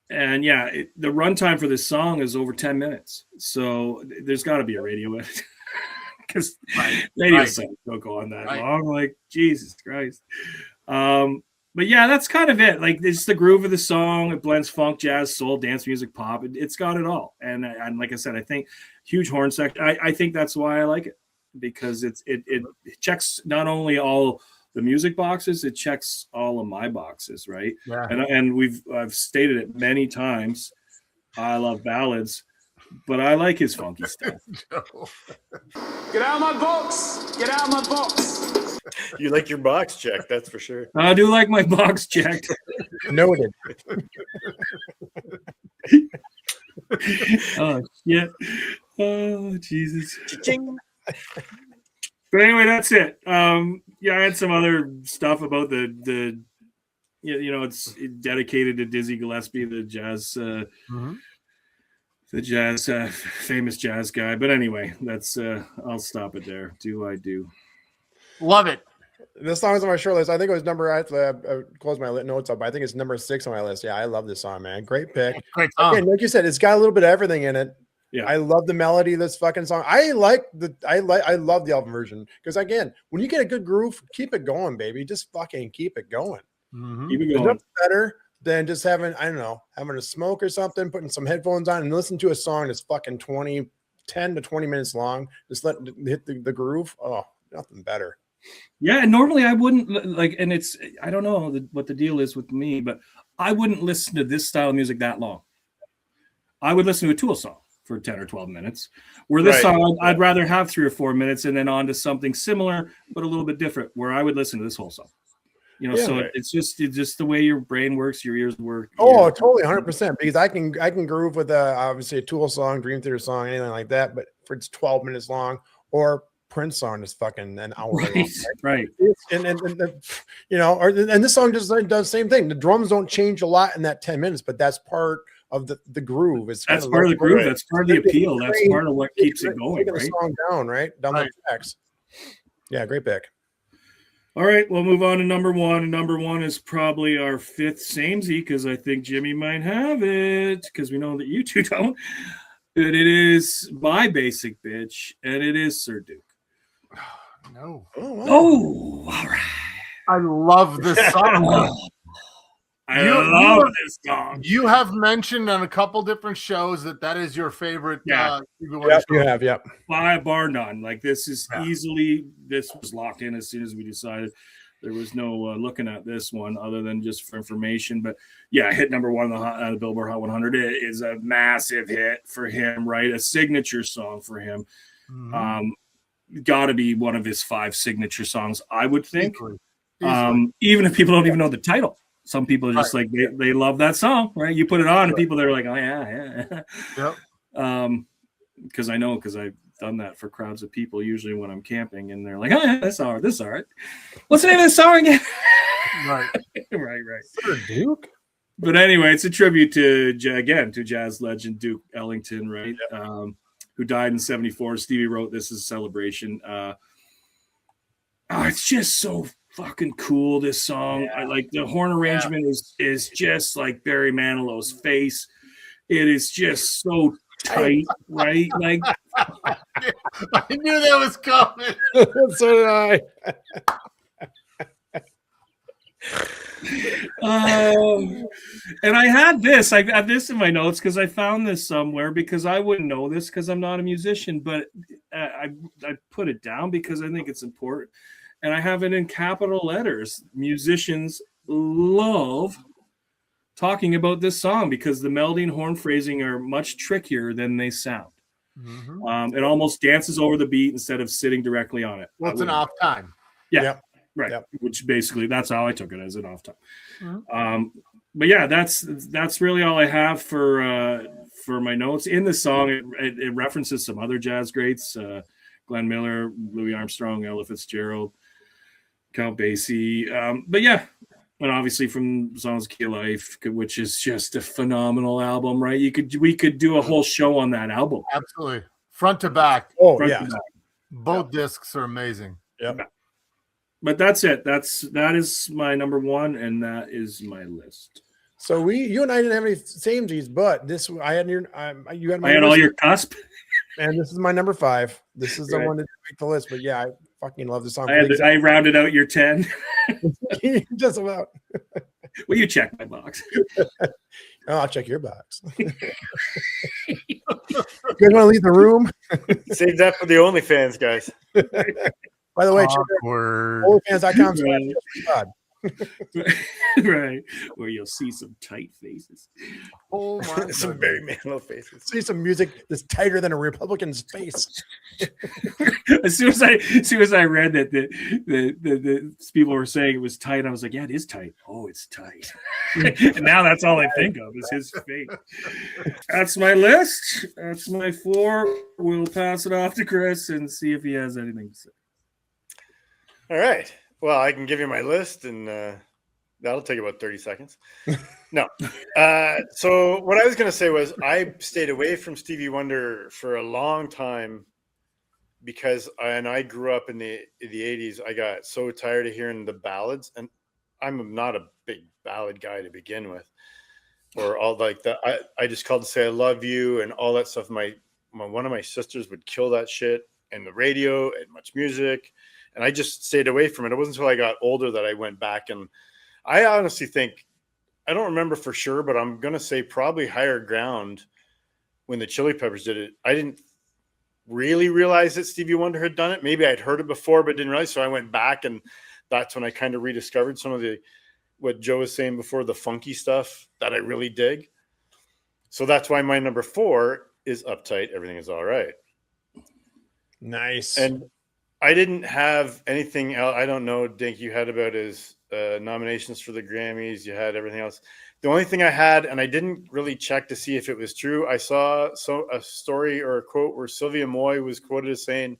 And yeah, the runtime for this song is over 10 minutes. So there's got to be a radio edit because radio songs don't go on that long. Like Jesus Christ. But yeah, that's kind of it. Like it's the groove of the song. It blends funk, jazz, soul, dance music, pop. It's got it all. And like I said, I think huge horn section. I think that's why I like it because it checks not only all the music boxes, it checks all of my boxes, right? Yeah. And I've stated it many times. I love ballads, but I like his funky stuff. Get out of my box! Get out of my box! You like your box checked, that's for sure. I do like my box checked. Noted. Oh shit! Oh Jesus! But anyway, that's it. Yeah, I had some other stuff about the it's dedicated to Dizzy Gillespie, the jazz, famous jazz guy. But anyway, that's I'll stop it there. Do I do? Love it. This song is on my short list. I think it was I closed my notes up, but I think it's number 6 on my list. Yeah, I love this song, man. Great pick. Great song. Again, like you said, it's got a little bit of everything in it. Yeah. I love the melody of this fucking song. I love the album version because again, when you get a good groove, keep it going, baby. Just fucking keep it going. Mhm. Keep it There's going. nothing better than just having a smoke or something, putting some headphones on and listen to a song that's fucking 10 to 20 minutes long. Just let it hit the groove. Oh, nothing better. Yeah, and normally I wouldn't like, and I don't know what the deal is with me, but I wouldn't listen to this style of music that long. I would listen to a Tool song. for 10 or 12 minutes. Where this song, I'd rather have 3 or 4 minutes and then on to something similar, but a little bit different, where I would listen to this whole song. You know, it's just the way your brain works, your ears work. Oh, totally, 100%. Because I can groove with obviously a Tool song, Dream Theater song, anything like that. But for it's 12 minutes long, or Prince song is fucking an hour long. Right. And you know, and this song just does the same thing. The drums don't change a lot in that 10 minutes, but that's part of the groove. That's part of the groove. That's part of the appeal. That's part of what keeps it going. Taking the song down, right? Down the tracks. Yeah, great pick. All right, we'll move on to number one. Number one is probably our fifth samey, because I think Jimmy might have it, because we know that you two don't. But it is My Basic Bitch, and it is Sir Duke. No. Oh, all right. I love this song. I love this song. You have mentioned on a couple different shows that is your favorite. Yeah. Yep, you have. Yep. By bar none. Like, this is easily, this was locked in as soon as we decided. There was no looking at this one other than just for information. But yeah, hit number one on the Billboard Hot 100. It is a massive hit for him, right? A signature song for him. Mm-hmm. Got to be one of his 5 signature songs, I would think. Easily. Even if people don't even know the title. Some people are just like, they love that song, right? You put it on and people, they're like, oh, yeah. Yep. Because I've done that for crowds of people, usually when I'm camping, and they're like, oh, yeah, this is all right. What's the name of this song again? Right. Right. Sir Duke? But anyway, it's a tribute to jazz legend Duke Ellington, right? Yep. Who died in 1974. Stevie wrote this as a celebration. It's just so fucking cool, this song. I like the horn arrangement is just like Barry Manilow's face. It is just so tight, right? Like, I knew that was coming. So did I. And I had this. I have this in my notes because I found this somewhere, because I wouldn't know this because I'm not a musician, but I put it down because I think it's important. And I have it in capital letters. Musicians love talking about this song because the melody and horn phrasing are much trickier than they sound. Mm-hmm. It almost dances over the beat instead of sitting directly on it. Well, it's an off time. Yeah. Right. Yep. Which basically, that's how I took it, as an off time. Mm-hmm. But yeah, that's really all I have for my notes. In the song, it references some other jazz greats, Glenn Miller, Louis Armstrong, Ella Fitzgerald, Count Basie. But yeah, and obviously from Songs Key Life, which is just a phenomenal album, right? We could do a whole show on that album. Absolutely. Front to back. Oh, Front yeah. to back. Both discs are amazing. Yep. But that's it. That is my number one, and that is my list. So you and I didn't have any samesies, but this I had you had my. I had all your cusp. And this is my number 5. This is the one that make the list. But yeah, I fucking love this song. I rounded out your 10. Just about. Will you check my box? I'll check your box. You guys want to leave the room? Save that for the OnlyFans, guys. By the way, check OnlyFans.com. Right, where you'll see some tight faces. Oh my! Some very Manilow faces. See some music that's tighter than a Republican's face. As soon as I read that the people were saying it was tight, I was like, yeah, it is tight. Oh, it's tight. And now that's all I think of is his face. That's my list. That's my 4. We'll pass it off to Chris and see if he has anything to say. All right. Well, I can give you my list, and that'll take about 30 seconds. No. So what I was going to say was I stayed away from Stevie Wonder for a long time because I grew up in the 80s. I got so tired of hearing the ballads, and I'm not a big ballad guy to begin with, or all like that. I just called to say I love you and all that stuff. One of my sisters would kill that shit in the radio and Much Music. And I just stayed away from it. It wasn't until I got older that I went back. And I honestly think, I don't remember for sure, but I'm going to say probably Higher Ground when the Chili Peppers did it. I didn't really realize that Stevie Wonder had done it. Maybe I'd heard it before, but didn't realize. So I went back, and that's when I kind of rediscovered some of what Joe was saying before, the funky stuff that I really dig. So that's why my number 4 is Uptight, Everything Is All Right. Nice. And I didn't have anything else. I don't know, Dink, you had about his nominations for the Grammys. You had everything else. The only thing I had, and I didn't really check to see if it was true, I saw a story or a quote where Sylvia Moy was quoted as saying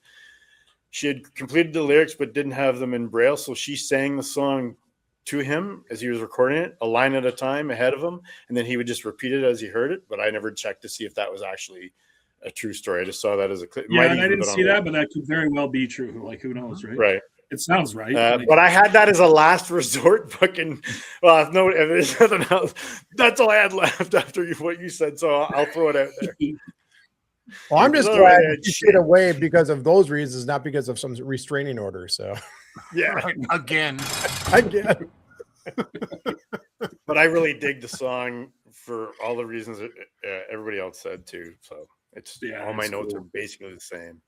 she had completed the lyrics but didn't have them in Braille, so she sang the song to him as he was recording it, a line at a time ahead of him, and then he would just repeat it as he heard it. But I never checked to see if that was actually a true story. I just saw that as a clip. Yeah, and I didn't see that, but that could very well be true. Like, who knows, right? Right. It sounds right. But I had that as a last resort fucking. Well, if there's nothing else, that's all I had left after what you said. So I'll throw it out there. Well, I'm just glad you stayed away because of those reasons, not because of some restraining order. So, yeah, again. But I really dig the song for all the reasons that everybody else said too. So it's all my notes are basically the same.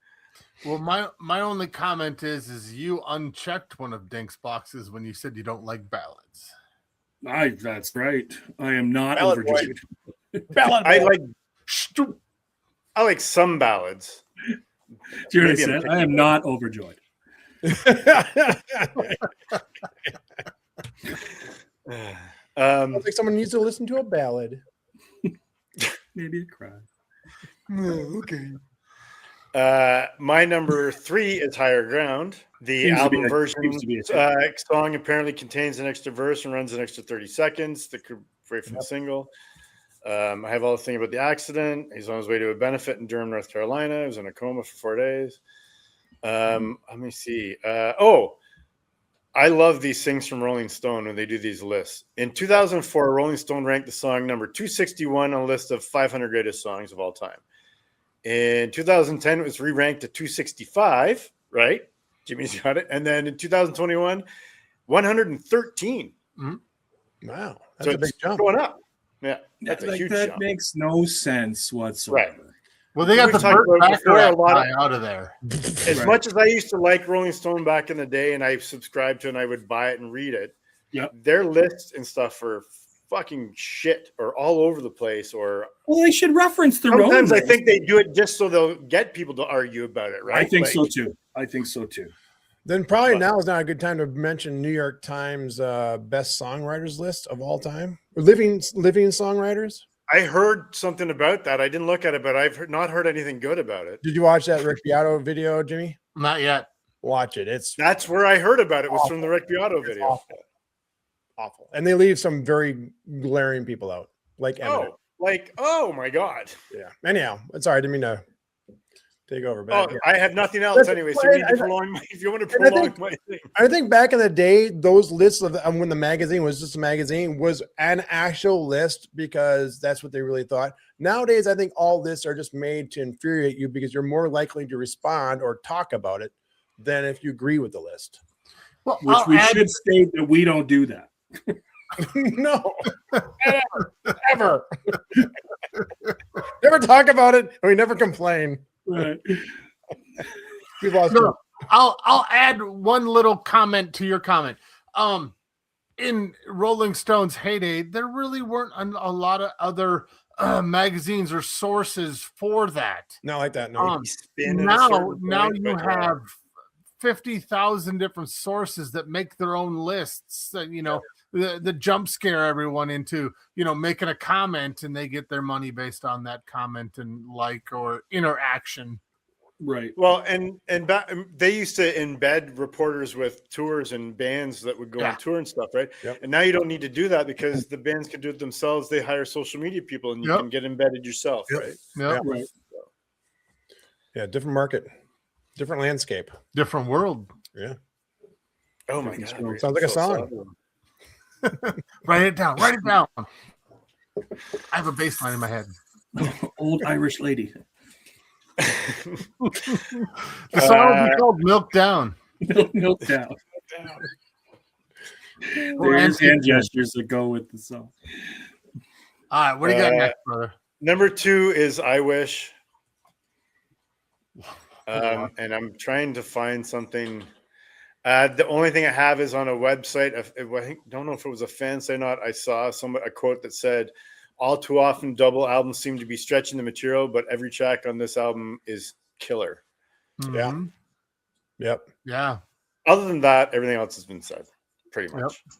Well, my only comment is you unchecked one of Dink's boxes when you said you don't like ballads. That's right. I am not overjoyed. I like some ballads. You already said I am not overjoyed. I think someone needs to listen to a ballad. Maybe a cry. Okay. My number 3 is Higher Ground. The album version song apparently contains an extra verse and runs an extra 30 seconds. The right from the single. I have all the thing about the accident. He's on his way to a benefit in Durham, North Carolina. He was in a coma for 4 days. Let me see. I love these things from Rolling Stone when they do these lists. In 2004, Rolling Stone ranked the song number 261 on a list of 500 greatest songs of all time. In 2010, it was re-ranked to 265, right? Jimmy's got it. And then in 2021, 113. Mm-hmm. Wow. That's a big jump. Going up. Yeah. That's a huge jump. That makes no sense whatsoever. Right. Well, they got the Burt Bacharach guy out of there. As much as I used to like Rolling Stone back in the day, and I subscribed to it and I would buy it and read it, their lists and stuff are fucking shit or all over the place. Or they should reference their sometimes own. I think they do it just so they'll get people to argue about it, right? I think so too. Then probably now is not a good time to mention New York Times best songwriters list of all time, or living songwriters. I heard something about that. I didn't look at it, but I've not heard anything good about it. Did you watch that Rick Beato video, Jimmy? Not yet. Watch it. That's where I heard about it. Was from the Rick Beato video. Awful. And they leave some very glaring people out, like Eminem. Oh my god. Yeah. Anyhow, sorry, I didn't mean to take over. But I have nothing else anyway. So if you want to prolong my thing. I think back in the day, those lists of when the magazine was just a magazine was an actual list because that's what they really thought. Nowadays, I think all lists are just made to infuriate you because you're more likely to respond or talk about it than if you agree with the list. Well, we should state that we don't do that. No, ever. Never talk about it, and we never complain. Right. I'll add one little comment to your comment. In Rolling Stone's heyday, there really weren't a lot of other magazines or sources for that. Not like that. No. Now you have 50,000 different sources that make their own lists. The jump scare everyone into making a comment, and they get their money based on that comment and or interaction. Right. Well, and they used to embed reporters with tours and bands that would go on tour and stuff, right? Yep. And now you don't need to do that because the bands can do it themselves. They hire social media people, and you can get embedded yourself, right? Yep. Yeah. Right. Yeah, different market, different landscape, different world. Yeah. Oh my god, sounds like a song. Write it down. I have a bass line in my head. Old Irish lady. The song will be called Milk Down. Milk Down. There's hand gestures that go with the song. All right, what do you got next, brother? Number 2 is I Wish. And I'm trying to find something. The only thing I have is on a website. I don't know if it was a fan say or not. I saw a quote that said, All too often, double albums seem to be stretching the material, but every track on this album is killer. Yeah. Mhm. Yep. Yeah. Other than that, everything else has been said, pretty much. Yep.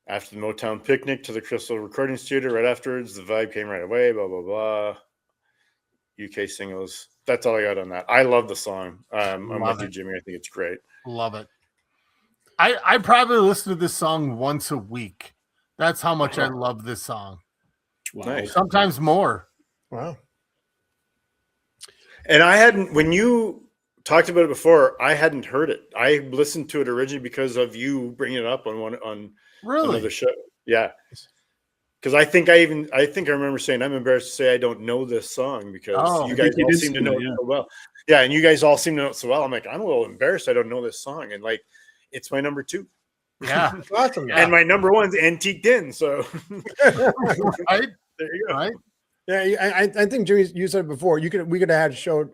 After the Motown picnic to the Crystal Recording Studio, right afterwards, the vibe came right away, blah, blah, blah. UK singles. That's all I got on that. I love the song. I'm Love with you, it. Jimmy. I think it's great. Love it. I probably listen to this song once a week. That's how much I love this song. Wow. Nice. Sometimes more. Wow. And I hadn't, when you talked about it before, I hadn't heard it. I listened to it originally because of you bringing it up on Really? another show. Yeah. Because I think I remember saying, I'm embarrassed to say I don't know this song because Oh, you I guys think you all did seem to say know that, it yeah. so well. Yeah. And you guys all seem to know it so well. I'm like, I'm a little embarrassed. I don't know this song. And like, it's my number 2. Yeah. Awesome. Yeah. And my number 1's Antique Din. So Right? there you go. Right? Yeah, I think Jimmy, you said it before. We could have had a show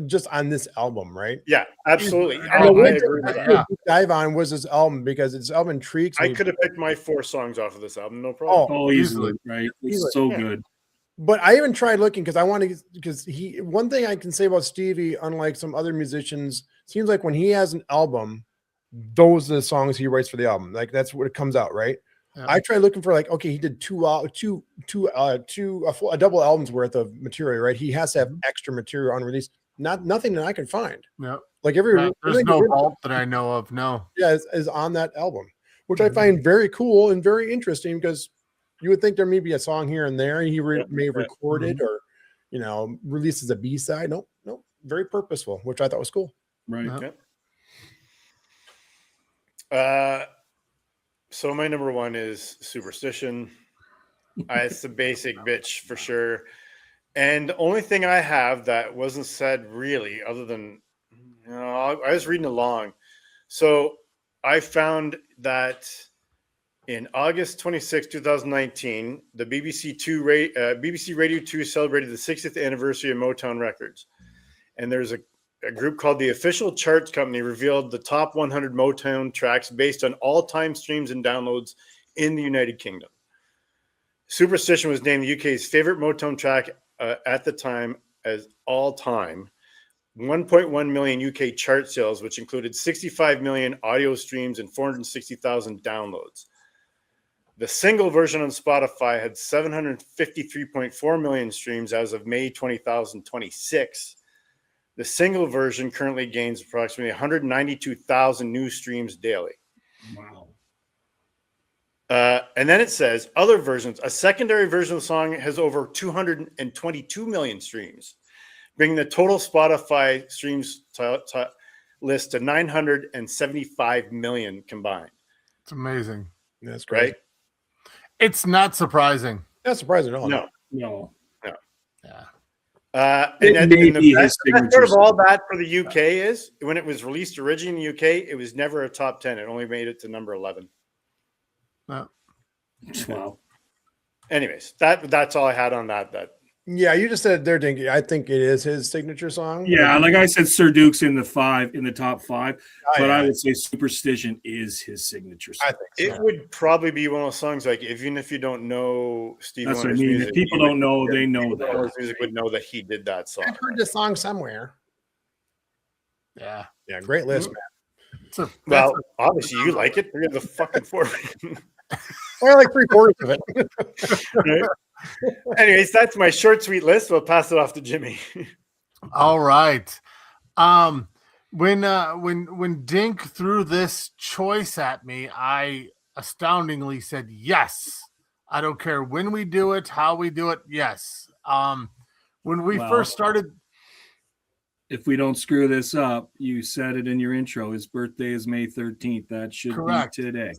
just on this album, right? Yeah, absolutely. And I agree with that. Yeah. Dive on was this album because this album intrigues I me. could have picked my 4 songs off of this album, no problem. Oh, easily, right? It's Easily, so yeah. good. But I even tried looking because I want to, because one thing I can say about Stevie, unlike some other musicians, seems like when he has an album, those are the songs he writes for the album. Like that's what it comes out, right? Yeah. I tried looking for like, okay, he did a double albums worth of material, right? He has to have extra material unreleased. Nothing that I can find. Yeah. Like there's no vault that I know of. No. yeah, is on that album, which I find very cool and very interesting because you would think there may be a song here and there he may have recorded or, released as a B-side. Nope. Very purposeful, which I thought was cool. Right. Yeah. So my number 1 is Superstition. It's the basic bitch for sure. And the only thing I have that wasn't said really, other than I was reading along. So I found that in August 26, 2019, the BBC Radio 2 celebrated the 60th anniversary of Motown Records. And there's a group called the Official Charts Company revealed the top 100 Motown tracks based on all-time streams and downloads in the United Kingdom. Superstition was named the UK's favorite Motown track at the time as all-time. 1.1 million UK chart sales, which included 65 million audio streams and 460,000 downloads. The single version on Spotify had 753.4 million streams as of May 2026. The single version currently gains approximately 192,000 new streams daily. Wow. And then it says other versions. A secondary version of the song has over 222 million streams, bringing the total Spotify streams list to 975 million combined. It's amazing. That's great. Right? It's not surprising. Not surprising at all. No. Yeah. And may the be best his part signature of all song. that for the UK is when it was released originally in the UK, it was never a top 10. It only made it to number 11. No. Wow. Anyways, that's all I had on that. Yeah, you just said there, Dinky. I think it is his signature song. Yeah, like I said, Sir Duke's in the top 5, but yeah. I would say Superstition is his signature song. I think so. It would probably be one of those songs like even if you don't know Stevie That's what I Wonder's mean. music, If people you would- don't know, they know people that. know his music would know that he did that song. I've heard this song somewhere. Yeah. Yeah, great list, man. Well, obviously you like it. You're the fucking 4. I like 3/4 of it. Anyways, that's my short, sweet list. We'll pass it off to Jimmy. All right. When Dink threw this choice at me, I astoundingly said yes. I don't care when we do it, how we do it. Yes. When we first started, If we don't screw this up, you said it in your intro. His birthday is May 13th. That should Correct. be today.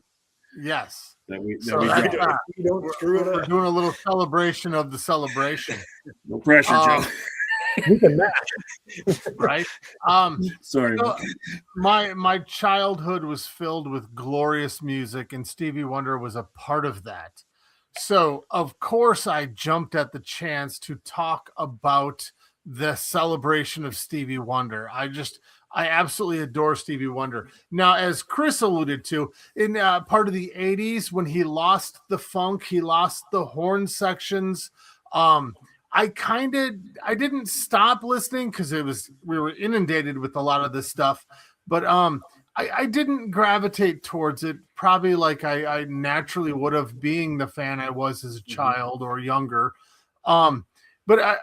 yes. That we that's got. that. You don't screw it We're up. doing a little celebration of the celebration, No pressure, Joe. We can match. right? Sorry. So, my childhood was filled with glorious music, and Stevie Wonder was a part of that. So, of course, I jumped at the chance to talk about the celebration of Stevie Wonder. I absolutely adore Stevie Wonder. Now, as Chris alluded to, in part of the 80s, when he lost the funk, he lost the horn sections. I didn't stop listening because we were inundated with a lot of this stuff, but I didn't gravitate towards it probably like I naturally would have, being the fan I was as a child or younger. But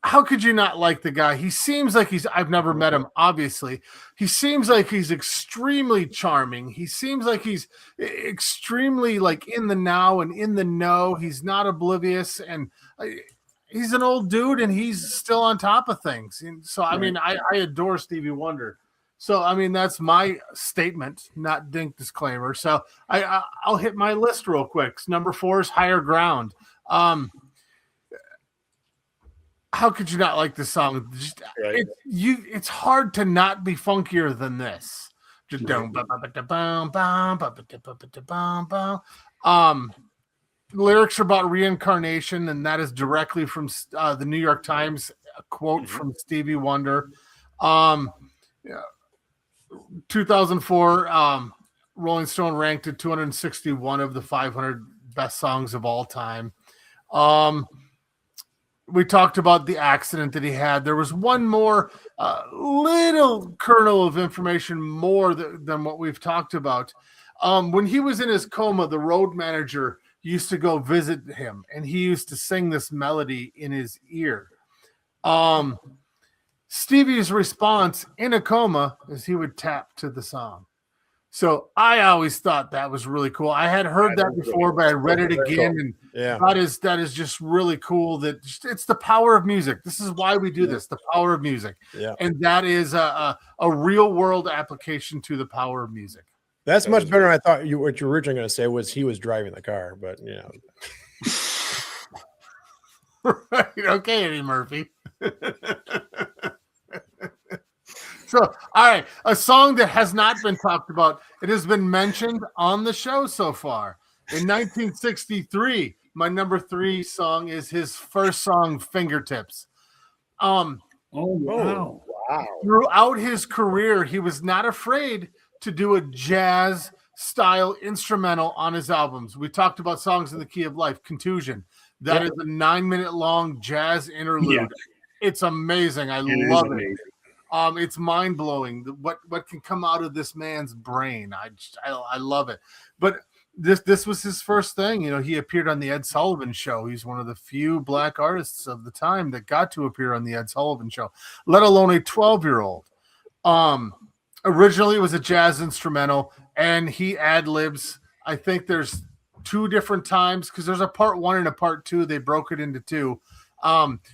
how could you not like the guy? He seems like I've never met him, obviously. He seems like he's extremely charming. He seems like he's extremely like in the now and in the know. He's not oblivious, and he's an old dude and he's still on top of things. And so, I mean, I adore Stevie Wonder. So, I mean, that's my statement, not Dink disclaimer. So I'll hit my list real quick. Number 4 is Higher Ground. How could you not like this song? It's hard to not be funkier than this. Lyrics are about reincarnation, and that is directly from the New York Times, a quote from Stevie Wonder. 2004, Rolling Stone ranked it 261 of the 500 best songs of all time. We talked about the accident that he had. There was one more little kernel of information more than what we've talked about. When he was in his coma, the road manager used to go visit him, and he used to sing this melody in his ear. Stevie's response in a coma is he would tap to the song. So I always thought that was really cool. I had heard that before, but I read it again, and that is just really cool. That it's the power of music. This is why we do this, the power of music. Yeah. And that is a real world application to the power of music. That's much better than I thought. What you were originally going to say was he was driving the car, but you know. Right. Okay, Eddie Murphy. So, all right, a song that has not been talked about. It has been mentioned on the show so far. In 1963, my number 3 song is his first song, Fingertips. Oh, wow. Throughout his career, he was not afraid to do a jazz style instrumental on his albums. We talked about Songs in the Key of Life, Contusion. That is a 9-minute long jazz interlude. Yeah. It's amazing. I love it. It's mind blowing what can come out of this man's brain. I love it. But this was his first thing. You know, he appeared on the Ed Sullivan Show. He's one of the few black artists of the time that got to appear on the Ed Sullivan Show, let alone a 12-year-old. Originally, it was a jazz instrumental, and he ad-libs. I think there's 2 different times because there's a part 1 and a part 2. They broke it into 2.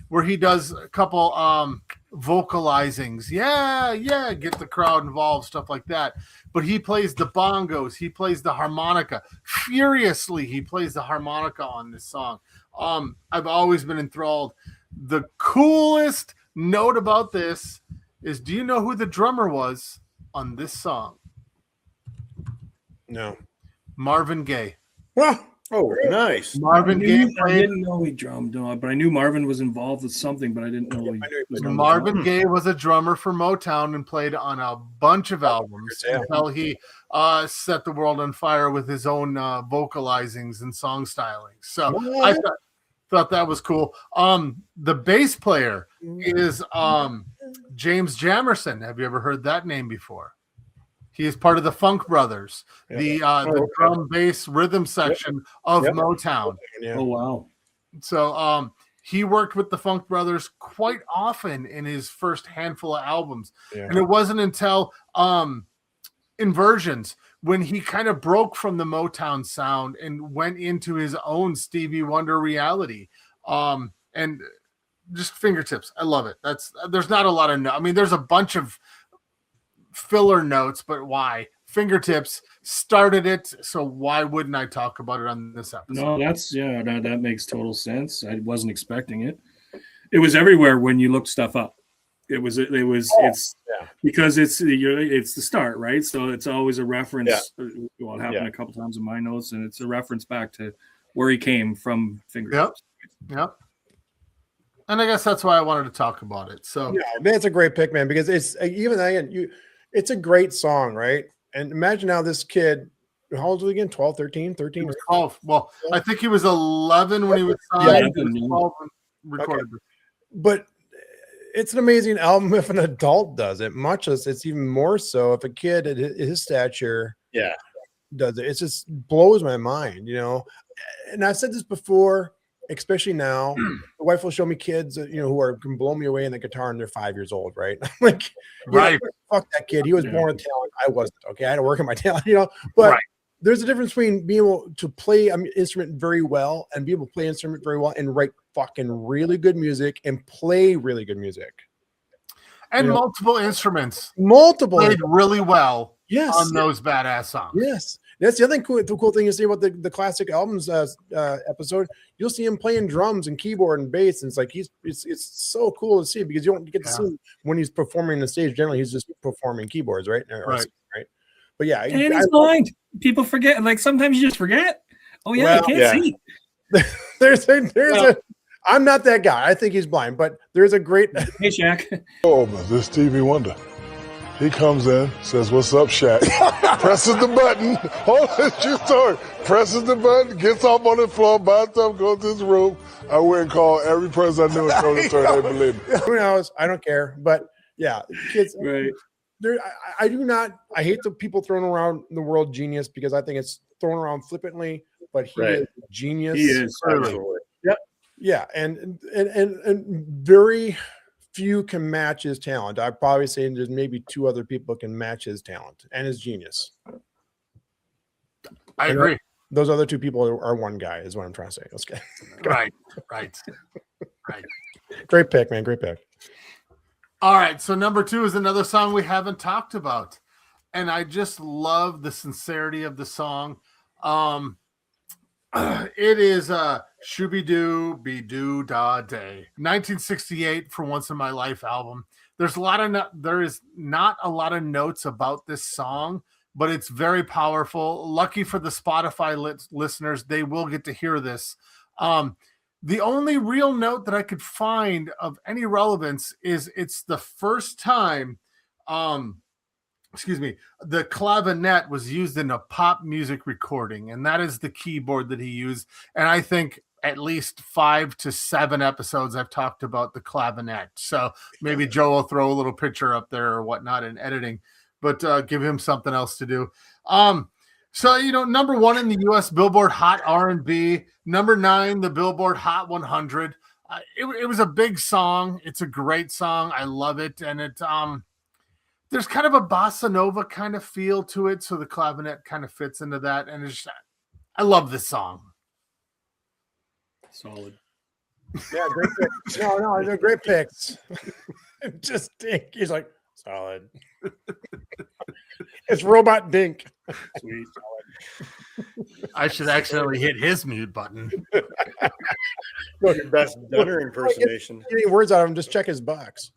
Where he does a couple vocalizings, get the crowd involved, stuff like that. But he plays the bongos, he plays the harmonica furiously. He plays the harmonica on this song. I've always been enthralled. The coolest note about this is, do you know who the drummer was on this song? No. Marvin Gaye. Well. Oh, nice. Marvin Gaye played. I didn't know he drummed, but I knew Marvin was involved with something, but I didn't know he was Marvin Gaye was a drummer for Motown and played on a bunch of albums until he set the world on fire with his own vocalizings and song stylings. So I thought that was cool. The bass player is James Jamerson. Have you ever heard that name before? He is part of the Funk Brothers, the drum, bass, rhythm section of Motown. Yeah. Oh, wow. So he worked with the Funk Brothers quite often in his first handful of albums. Yeah. And it wasn't until Inversions when he kind of broke from the Motown sound and went into his own Stevie Wonder reality. And just Fingertips. I love it. There's not a lot of there's a bunch of filler notes, but why? Fingertips started it, so why wouldn't I talk about it on this episode? No, that makes total sense. I wasn't expecting it. It was everywhere when you looked stuff up. Because it's the start, right? So it's always a reference. Yeah. Well, it happened a couple times in my notes, and it's a reference back to where he came from. Fingertips. Yep. And I guess that's why I wanted to talk about it. So Yeah, that's a great pick, man, because it's even again, it's a great song, right? And imagine now this kid, how old was he again? 12, 13, 13? he was 12. Well, I think he was 11 when he was signed. He was 12 when recorded. Okay. But it's an amazing album if an adult does it. Much as it's even more so if a kid at his stature does it. It just blows my mind, you know. And I've said this before, especially now. The wife will show me kids, you know, who can blow me away in the guitar and they're 5 years old, right? I'm like, right. Fuck that kid. He was born with talent. I wasn't. Okay, I had to work on my talent, you know. But there's a difference between being able to play an instrument very well and be able to play an instrument very well and write fucking really good music and play really good music. And multiple instruments. Multiple played really well on those badass songs. Yes. That's the other cool thing you see about the classic albums episode. You'll see him playing drums and keyboard and bass, and it's like it's so cool to see because you don't get to see him when he's performing on the stage. Generally, he's just performing keyboards, right? Right. But yeah, and he's blind. People forget. Like sometimes you just forget. Oh yeah, well, I can't see. there's a. I'm not that guy. I think he's blind, but there's a great. Hey, Shaq. Oh, man, this Stevie Wonder. He comes in, says, "What's up, Shaq?" Presses the button. Hold on, true story. Presses the button, gets off on the floor, buys up, goes to his room. I went and called every person I knew and told them they believe me. Who knows? I don't care. But yeah, kids. Right. I do not. I hate the people throwing around the word genius because I think it's thrown around flippantly. But he is a genius. He is. Absolutely. Yep. Yeah, and very few can match his talent. I'd probably say there's maybe two other people can match his talent and his genius. I agree. Those other two people are one guy, is what I'm trying to say. Let's get right. Great pick, man. Great pick. All right. So number 2 is another song we haven't talked about. And I just love the sincerity of the song. It is Shooby-Doo Be Doo Da Day, 1968 For Once in My Life album. There is not a lot of notes about this song, but it's very powerful. Lucky for the Spotify listeners, they will get to hear this. The only real note that I could find of any relevance is it's the first time the clavinet was used in a pop music recording, and that is the keyboard that he used. And I think at least 5 to 7 episodes I've talked about the clavinet. So maybe Joe will throw a little picture up there or whatnot in editing, but give him something else to do. So, number 1 in the U.S. Billboard Hot R&B, number 9, the Billboard Hot 100. It was a big song. It's a great song. I love it. And there's kind of a bossa nova kind of feel to it, so the clavinet kind of fits into that. And I love this song. Solid. Yeah, great picks. No, they're great picks. Just Dink. He's like, solid. It's Robot Dink. Sweet. I should accidentally hit his mute button. Your best Dunner impersonation. Getting words out of him, just check his box.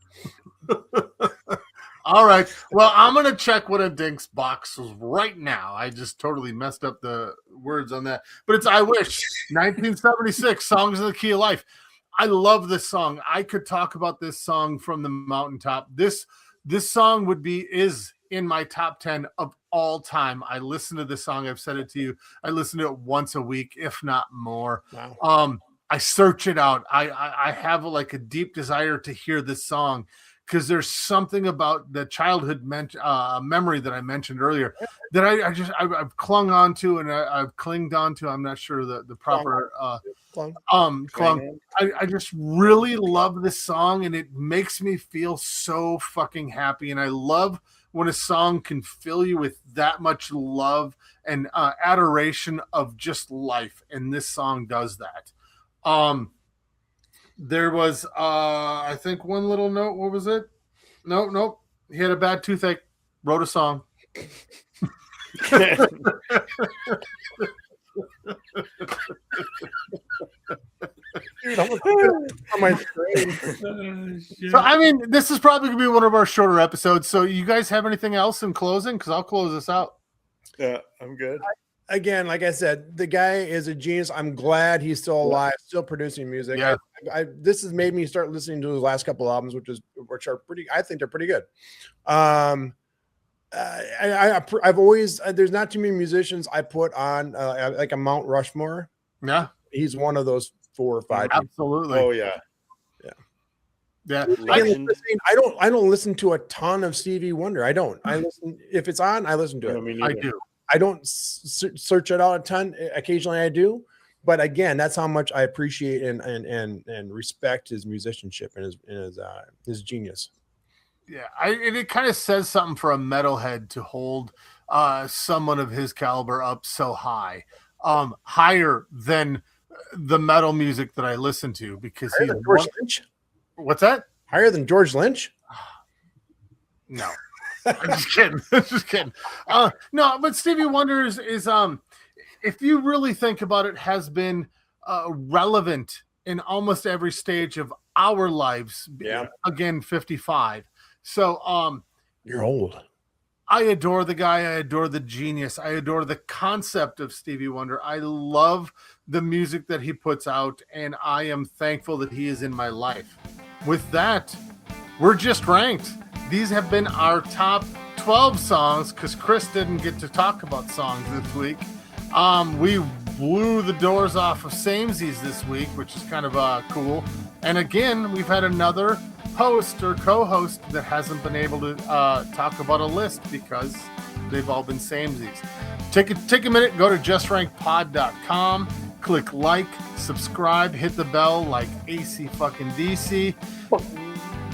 All right. Well, I'm going to check what a Dink's box is right now. I just totally messed up the words on that. But it's I Wish, 1976, Songs of the Key of Life. I love this song. I could talk about this song from the mountaintop. This song is in my top 10 of all time. I listen to this song. I've said it to you. I listen to it once a week, if not more. Wow. I search it out. I have a deep desire to hear this song, because there's something about the childhood memory that I mentioned earlier that I've clung on to and I've clinged on to. I'm not sure the proper clung. I just really love this song, and it makes me feel so fucking happy. And I love when a song can fill you with that much love and adoration of just life. And this song does that. There was, I think, one little note. What was it? Nope. He had a bad toothache. Wrote a song. Dude, on my screen. So, I mean, this is probably going to be one of our shorter episodes. So, you guys have anything else in closing? Because I'll close this out. Yeah, I'm good. Again, like I said, the guy is a genius. I'm glad he's still alive, still producing music. Yeah. this has made me start listening to the last couple albums, which are pretty. I think they're pretty good. I've always there's not too many musicians I put on like a Mount Rushmore. Yeah, he's one of those 4 or 5. Absolutely. Oh yeah. Yeah. I don't listen to a ton of Stevie Wonder. I don't. I listen if it's on. I listen to it. I do. I don't search it out a ton. Occasionally I do, but again, that's how much I appreciate and respect his musicianship and his genius. Yeah, and it kind of says something for a metalhead to hold someone of his caliber up so high, higher than the metal music that I listen to, because Higher than George Lynch? What's that? Higher than George Lynch? No. I'm just kidding. Just kidding. No, but Stevie Wonder is if you really think about it, has been relevant in almost every stage of our lives. Yeah. Again, 55. So you're old. I adore the guy. I adore the genius. I adore the concept of Stevie Wonder. I love the music that he puts out, and I am thankful that he is in my life. With that, we're just ranked. These have been our top 12 songs because Chris didn't get to talk about songs this week. We blew the doors off of Samesies this week, which is kind of cool. And again, we've had another host or co-host that hasn't been able to talk about a list because they've all been Samesies. Take a minute, go to justrankedpod.com, click like, subscribe, hit the bell like AC fucking DC.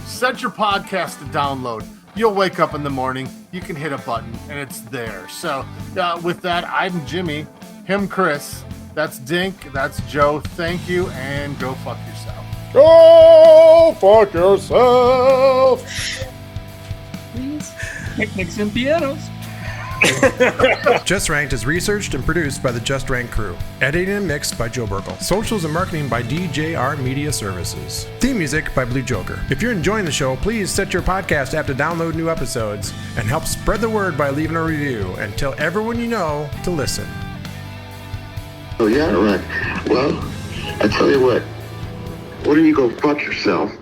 Set your podcast to download. You'll wake up in the morning, you can hit a button, and it's there. So with that, I'm Jimmy, him Chris, that's Dink, that's Joe. Thank you, and go fuck yourself. Go fuck yourself. Please. Picnics and pianos. Just Ranked is researched and produced by the Just Ranked crew. Editing and mixed by Joe Burkle. Socials and marketing by DJR Media Services. Theme music by Blue Joker. If you're enjoying the show, please set your podcast app to download new episodes and help spread the word by leaving a review and tell everyone you know to listen. Oh yeah, right. Well, I tell you what. Why don't you go fuck yourself?